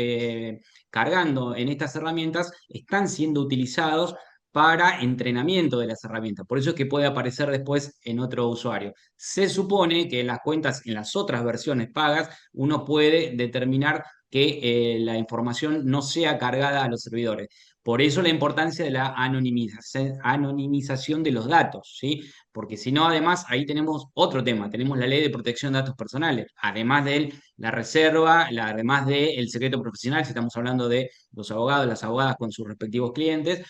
cargando en estas herramientas están siendo utilizados para entrenamiento de las herramientas. Por eso es que puede aparecer después en otro usuario. Se supone que en las cuentas, en las otras versiones pagas, uno puede determinar que la información no sea cargada a los servidores. Por eso la importancia de la anonimización de los datos, ¿sí? Porque si no, además, ahí tenemos otro tema, tenemos la ley de protección de datos personales, además de la reserva, además del secreto profesional, si estamos hablando de los abogados, las abogadas con sus respectivos clientes,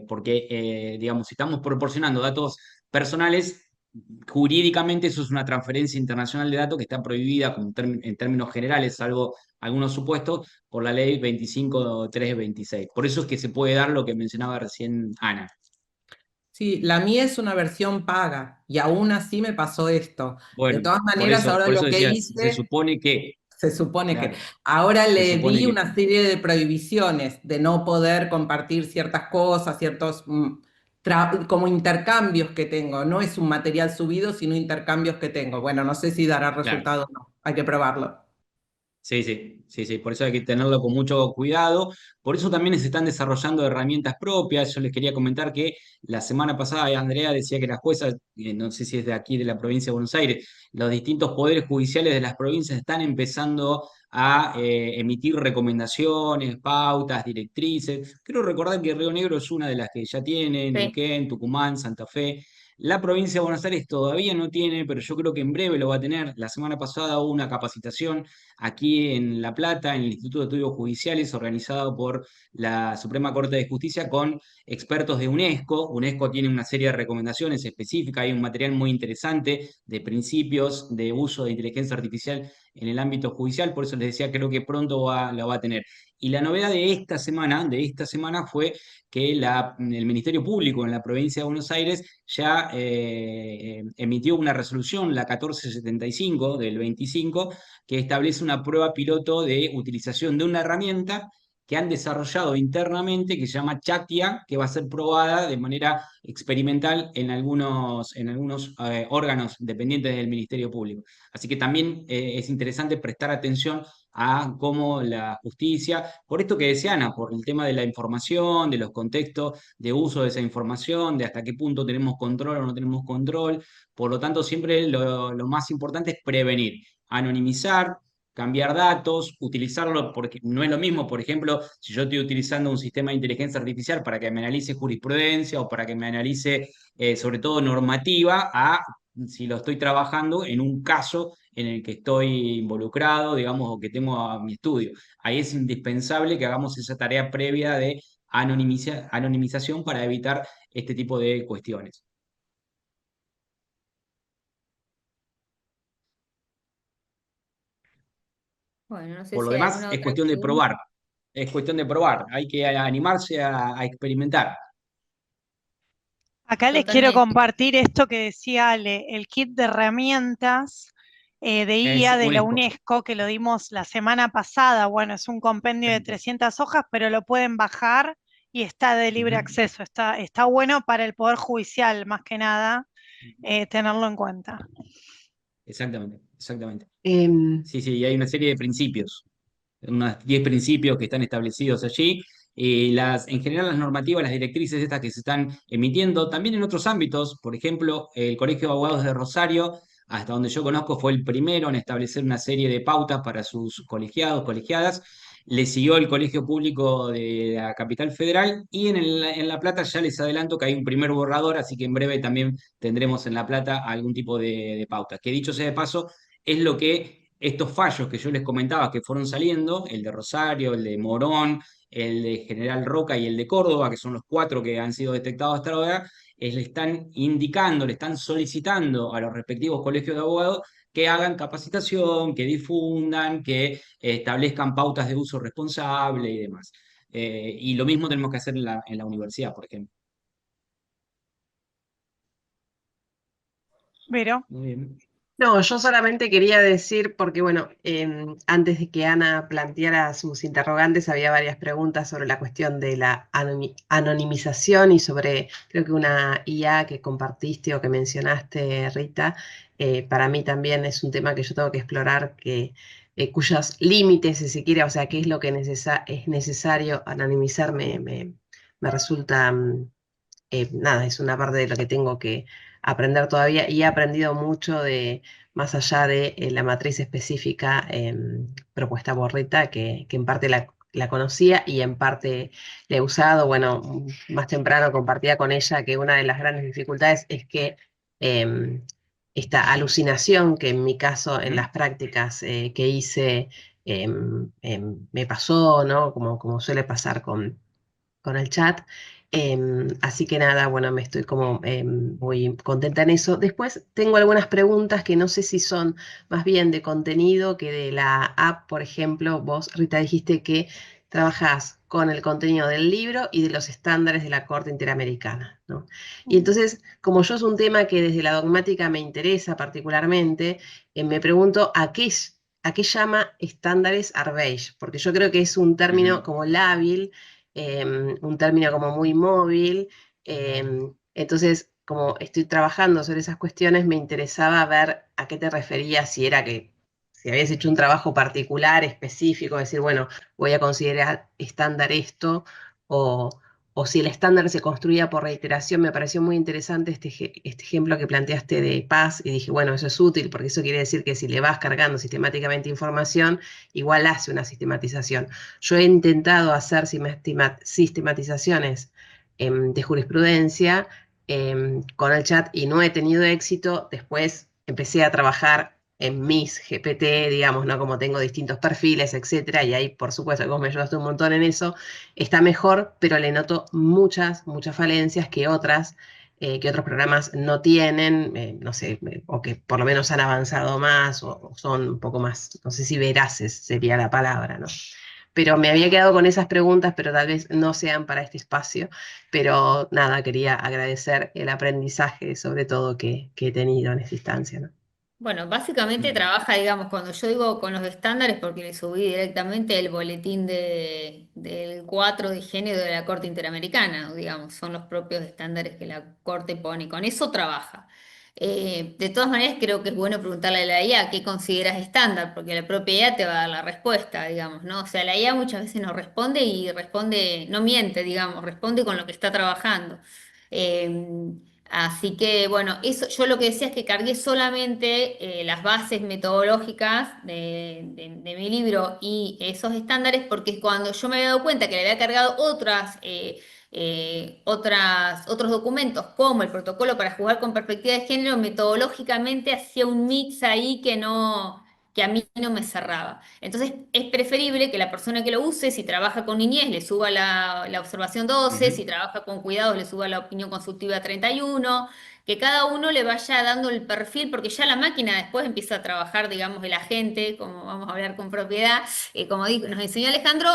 porque, digamos, si estamos proporcionando datos personales, jurídicamente eso es una transferencia internacional de datos que está prohibida en términos generales, salvo algunos supuestos, por la ley 25326. Por eso es que se puede dar lo que mencionaba recién Ana. Sí, la mía es una versión paga y aún así me pasó esto. De Bueno, todas maneras, ahora por lo eso que decía, se hice, supone que, se supone que claro, ahora se le supone di que, una serie de prohibiciones de no poder compartir ciertas cosas, ciertos como intercambios que tengo. No es un material subido, sino intercambios que tengo. Bueno, no sé si dará claro. resultado o no. Hay que probarlo. Sí, sí, sí, sí, por eso hay que tenerlo con mucho cuidado. Por eso también se están desarrollando herramientas propias. Yo les quería comentar que la semana pasada Andrea decía que las juezas, no sé si es de aquí, de la provincia de Buenos Aires, los distintos poderes judiciales de las provincias están empezando a emitir recomendaciones, pautas, directrices. Creo recordar que Río Negro es una de las que ya tiene, Sí. Neuquén, Tucumán, Santa Fe. La provincia de Buenos Aires todavía no tiene, pero yo creo que en breve lo va a tener. La semana pasada hubo una capacitación aquí en La Plata, en el Instituto de Estudios Judiciales, organizado por la Suprema Corte de Justicia con expertos de UNESCO. UNESCO tiene una serie de recomendaciones específicas, hay un material muy interesante de principios de uso de inteligencia artificial en el ámbito judicial, por eso les decía, creo que pronto la va a tener. Y la novedad de esta semana fue que el Ministerio Público en la provincia de Buenos Aires ya emitió una resolución, la 1475 del 25, que establece una prueba piloto de utilización de una herramienta que han desarrollado internamente que se llama Chatia, que va a ser probada de manera experimental en algunos órganos dependientes del Ministerio Público. Así que también es interesante prestar atención a cómo la justicia, por esto que decía Ana, por el tema de la información, de los contextos de uso de esa información, de hasta qué punto tenemos control o no tenemos control. Por lo tanto, siempre lo más importante es prevenir. anonimizar, cambiar datos, utilizarlo, porque no es lo mismo, por ejemplo, si yo estoy utilizando un sistema de inteligencia artificial para que me analice jurisprudencia o para que me analice sobre todo normativa, a si lo estoy trabajando en un caso en el que estoy involucrado, digamos, o que tengo a mi estudio. Ahí es indispensable que hagamos esa tarea previa de anonimización para evitar este tipo de cuestiones. Bueno, no sé Por lo si hay demás, alguna es otra cuestión de pregunta. probar. Es cuestión de probar. Hay que animarse a experimentar. Acá les quiero Totalmente. compartir esto que decía Ale, el kit de herramientas de Es IA de la UNESCO. UNESCO que lo dimos la semana pasada. Bueno, es un compendio de 300 hojas, pero lo pueden bajar y está de libre Ujú. acceso. Está bueno para el Poder Judicial, más que nada, tenerlo en cuenta. Exactamente, exactamente. Em, Sí, sí, y hay una serie de principios, unos 10 principios que están establecidos allí. En general, las normativas, las directrices estas que se están emitiendo, también en otros ámbitos, por ejemplo, el Colegio de Abogados de Rosario, hasta donde yo conozco, fue el primero en establecer una serie de pautas para sus colegiados, colegiadas. Le siguió el Colegio Público de la Capital Federal y en La Plata ya les adelanto que hay un primer borrador, así que en breve también tendremos en La Plata algún tipo de pautas. Que dicho sea de paso, es lo que estos fallos que yo les comentaba que fueron saliendo, el de Rosario, el de Morón, el de General Roca y el de Córdoba, que son los 4 que han sido detectados hasta ahora, le están indicando, le están solicitando a los respectivos colegios de abogados que hagan capacitación, que difundan, que establezcan pautas de uso responsable y demás. Y lo mismo tenemos que hacer en la universidad, por ejemplo. Pero, Muy bien. No, yo solamente quería decir, porque bueno, antes de que Ana planteara sus interrogantes, había varias preguntas sobre la cuestión de la anonimización y sobre, creo que una IA que compartiste o que mencionaste, Rita, para mí también es un tema que yo tengo que explorar, cuyos límites, si se quiere, o sea, qué es lo que es necesario anonimizar, me resulta, nada, es una parte de lo que tengo que aprender todavía y he aprendido mucho de, más allá de la matriz específica propuesta por Rita, que en parte la conocía y en parte la he usado. Bueno, más temprano compartía con ella que una de las grandes dificultades es que em, esta alucinación que en mi caso en las prácticas que hice me pasó, ¿no? Como suele pasar con el chat. Así que nada, bueno, me estoy como muy contenta en eso. Después tengo algunas preguntas que no sé si son más bien de contenido que de la app, por ejemplo. Vos, Rita, dijiste que trabajás con el contenido del libro y de los estándares de la Corte Interamericana, ¿no? Y entonces, como yo es un tema que desde la dogmática me interesa particularmente, me pregunto a qué llama estándares Arbeich, porque yo creo que es un término Ujú. como lábil, un término como muy móvil. Entonces, como estoy trabajando sobre esas cuestiones, me interesaba ver a qué te referías, si era que si habías hecho un trabajo particular, específico, decir, bueno, voy a considerar estándar esto, o, o si el estándar se construía por reiteración. Me pareció muy interesante este ejemplo que planteaste de paz y dije, bueno, eso es útil porque eso quiere decir que si le vas cargando sistemáticamente información, igual hace una sistematización. Yo he intentado hacer sistematizaciones de jurisprudencia con el chat y no he tenido éxito. Después empecé a trabajar en mis GPT, digamos, ¿no? Como tengo distintos perfiles, etcétera, y ahí, por supuesto, que vos me ayudaste un montón en eso, está mejor, pero le noto muchas falencias que otros programas no tienen, no sé, o que por lo menos han avanzado más, o son un poco más, no sé si veraces sería la palabra, ¿no? Pero me había quedado con esas preguntas, pero tal vez no sean para este espacio. Pero nada, quería agradecer el aprendizaje, sobre todo, que he tenido en esta instancia, ¿no? Bueno, básicamente trabaja, digamos, cuando yo digo con los estándares, porque le subí directamente el boletín del 4 de género de la Corte Interamericana, digamos, son los propios estándares que la Corte pone, con eso trabaja. De todas maneras, creo que es bueno preguntarle a la IA qué consideras estándar, porque la propia IA te va a dar la respuesta, digamos, ¿no? O sea, la IA muchas veces no responde y responde, no miente, digamos, responde con lo que está trabajando. Eh, Así que, bueno, eso yo lo que decía es que cargué solamente las bases metodológicas de mi libro y esos estándares, porque cuando yo me había dado cuenta que le había cargado otros documentos, como el protocolo para jugar con perspectiva de género, metodológicamente hacía un mix ahí que a mí no me cerraba. Entonces es preferible que la persona que lo use, si trabaja con niñez, le suba la observación 12, si trabaja con cuidados, le suba la opinión consultiva 31, que cada uno le vaya dando el perfil, porque ya la máquina después empieza a trabajar, digamos, el agente, como vamos a hablar con propiedad, como dijo, nos enseñó Alejandro,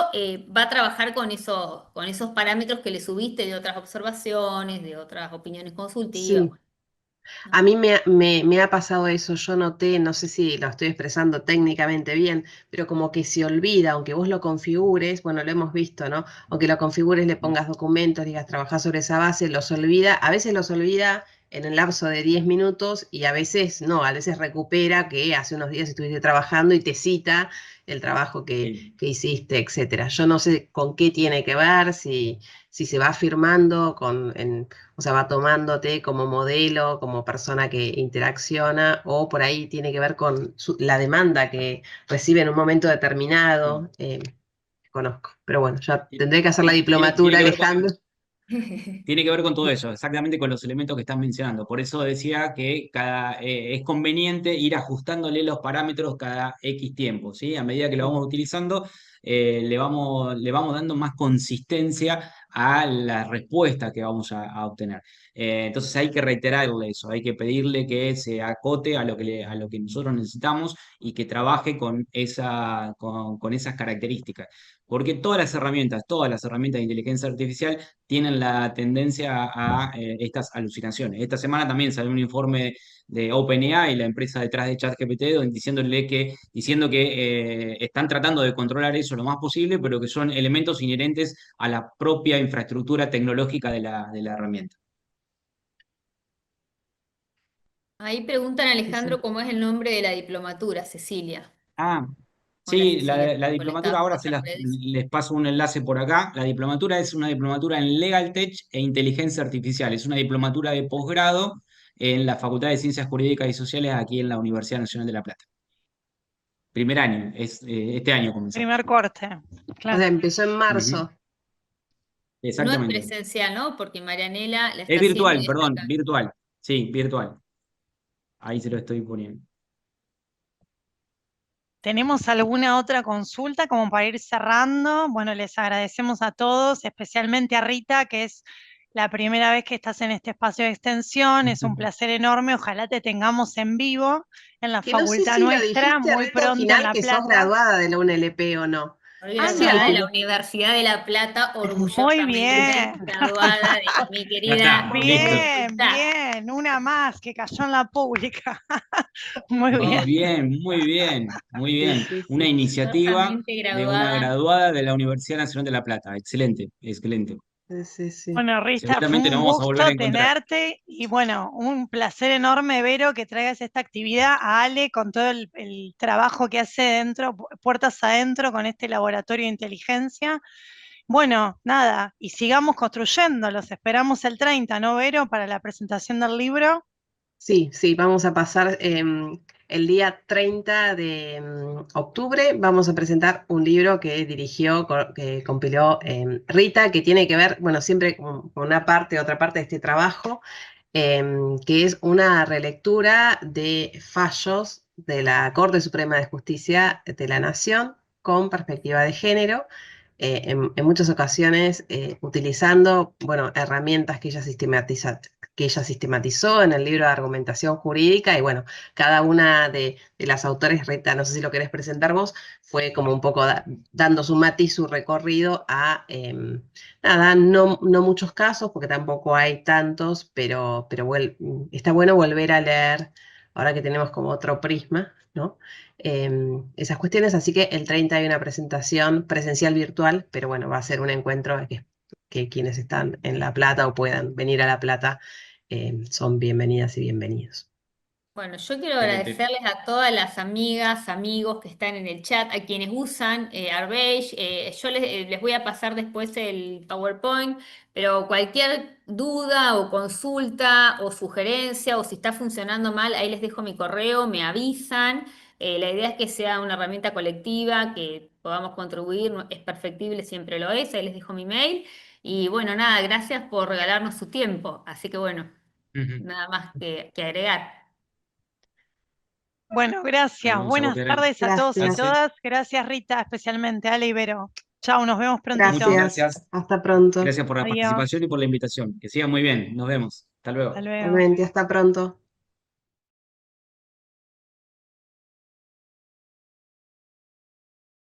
va a trabajar con esos parámetros que le subiste de otras observaciones, de otras opiniones consultivas. Sí. A mí me ha pasado eso, yo noté, no sé si lo estoy expresando técnicamente bien, pero como que se olvida, aunque vos lo configures, bueno, lo hemos visto, ¿no? Aunque lo configures, le pongas documentos, digas, trabajar sobre esa base, los olvida, a veces los olvida en el lapso de 10 minutos y a veces no, a veces recupera que hace unos días estuviste trabajando y te cita el trabajo Sí. que hiciste, etcétera. Yo no sé con qué tiene que ver, si se va firmando o sea, va tomándote como modelo, como persona que interacciona, o por ahí tiene que ver con la demanda que recibe en un momento determinado. Conozco, pero bueno, ya tendré que hacer la Tiene diplomatura, que ver con, Alejandro. Tiene que ver con todo eso, exactamente con los elementos que estás mencionando. Por eso decía que es conveniente ir ajustándole los parámetros cada X tiempo, ¿sí? A medida que lo vamos utilizando, le vamos dando más consistencia a la respuesta que vamos a obtener. Entonces hay que reiterarle eso, hay que pedirle que se acote a lo que nosotros necesitamos y que trabaje con esas características. Porque todas las herramientas de inteligencia artificial tienen la tendencia a estas alucinaciones. Esta semana también salió un informe de OpenAI, la empresa detrás de ChatGPT, diciendo que están tratando de controlar eso lo más posible, pero que son elementos inherentes a la propia infraestructura tecnológica de la herramienta. Ahí preguntan a Sí, sí. Alejandro cómo es el nombre de la diplomatura, Cecilia. Ah, Hola sí, Cecilia, la porque diplomatura, ahora está en redes. les paso un enlace por acá. La diplomatura es una diplomatura en Legal Tech e Inteligencia Artificial. Es una diplomatura de posgrado en la Facultad de Ciencias Jurídicas y Sociales aquí en la Universidad Nacional de La Plata. Primer año, este año comenzó. Primer corte, O claro. sea, empezó en Ujú, marzo. No es exactamente. presencial, ¿no? Porque Marianela la Es está haciendo virtual, y está perdón, acá. virtual. Sí, virtual. Ahí se lo estoy poniendo. ¿Tenemos alguna otra consulta como para ir cerrando? Bueno, les agradecemos a todos, especialmente a Rita, que es la primera vez que estás en este espacio de extensión. Es un placer enorme. Ojalá te tengamos en vivo en la Que no sé facultad si lo nuestra, dijiste, muy Rita, al pronto en final, La que sos Plata. graduada de la UNLP o no. Ah, Graduada de no. la Universidad de La Plata, Muy orgullosamente bien. graduada de mi Ya querida está, listo. Bien, facultad. bien. Una más que cayó en la pública. Muy Muy bien. bien, muy bien, muy Sí, bien. sí, Una sí. iniciativa Orgullosamente de una graduada. graduada de la Universidad Nacional de La Plata. Excelente, excelente. Sí, sí, sí. Bueno, Rita, fue Seguramente un nos vamos a volver a gusto encontrar. tenerte y bueno, un placer enorme, Vero, que traigas esta actividad a Ale con todo el trabajo que hace dentro, puertas adentro, con este laboratorio de inteligencia. Bueno, nada, y sigamos construyendo, los esperamos el 30, ¿no, Vero? Para la presentación del libro. Sí, sí, vamos a pasar el día 30 de octubre, vamos a presentar un libro que dirigió, que compiló Rita, que tiene que ver, bueno, siempre con una parte, otra parte de este trabajo, que es una relectura de fallos de la Corte Suprema de Justicia de la Nación con perspectiva de género. En muchas ocasiones utilizando, bueno, herramientas que ella sistematizó en el libro de argumentación jurídica y bueno, cada una de las autores, Rita, no sé si lo querés presentar vos, fue como un poco dando su matiz, su recorrido a, nada, no muchos casos, porque tampoco hay tantos, pero está bueno volver a leer, ahora que tenemos como otro prisma, ¿no? Esas cuestiones, así que el 30 hay una presentación presencial virtual, pero bueno, va a ser un encuentro que quienes están en La Plata o puedan venir a La Plata son bienvenidas y bienvenidos. Bueno, yo quiero Te- te- agradecerles a todas las amigas, amigos que están en el chat, a quienes usan Arbage. Yo les voy a pasar después el PowerPoint, pero cualquier duda o consulta o sugerencia o si está funcionando mal, ahí les dejo mi correo, me avisan. La idea es que sea una herramienta colectiva, que podamos contribuir, es perfectible, siempre lo es, ahí les dejo mi mail. Y bueno, nada, gracias por regalarnos su tiempo. Así que bueno, Ujú. nada más que agregar. Bueno, Nos gracias. vemos a vos, Buenas Beren. tardes a todos y Gracias. Gracias. todas. Gracias, Rita, especialmente. Ale Ibero. Chao, nos vemos prontito. Muchas Gracias. gracias. Hasta pronto. Gracias por la Adiós. participación y por la invitación. Que siga muy bien. Nos vemos. Hasta luego. Hasta luego. Igualmente, hasta pronto.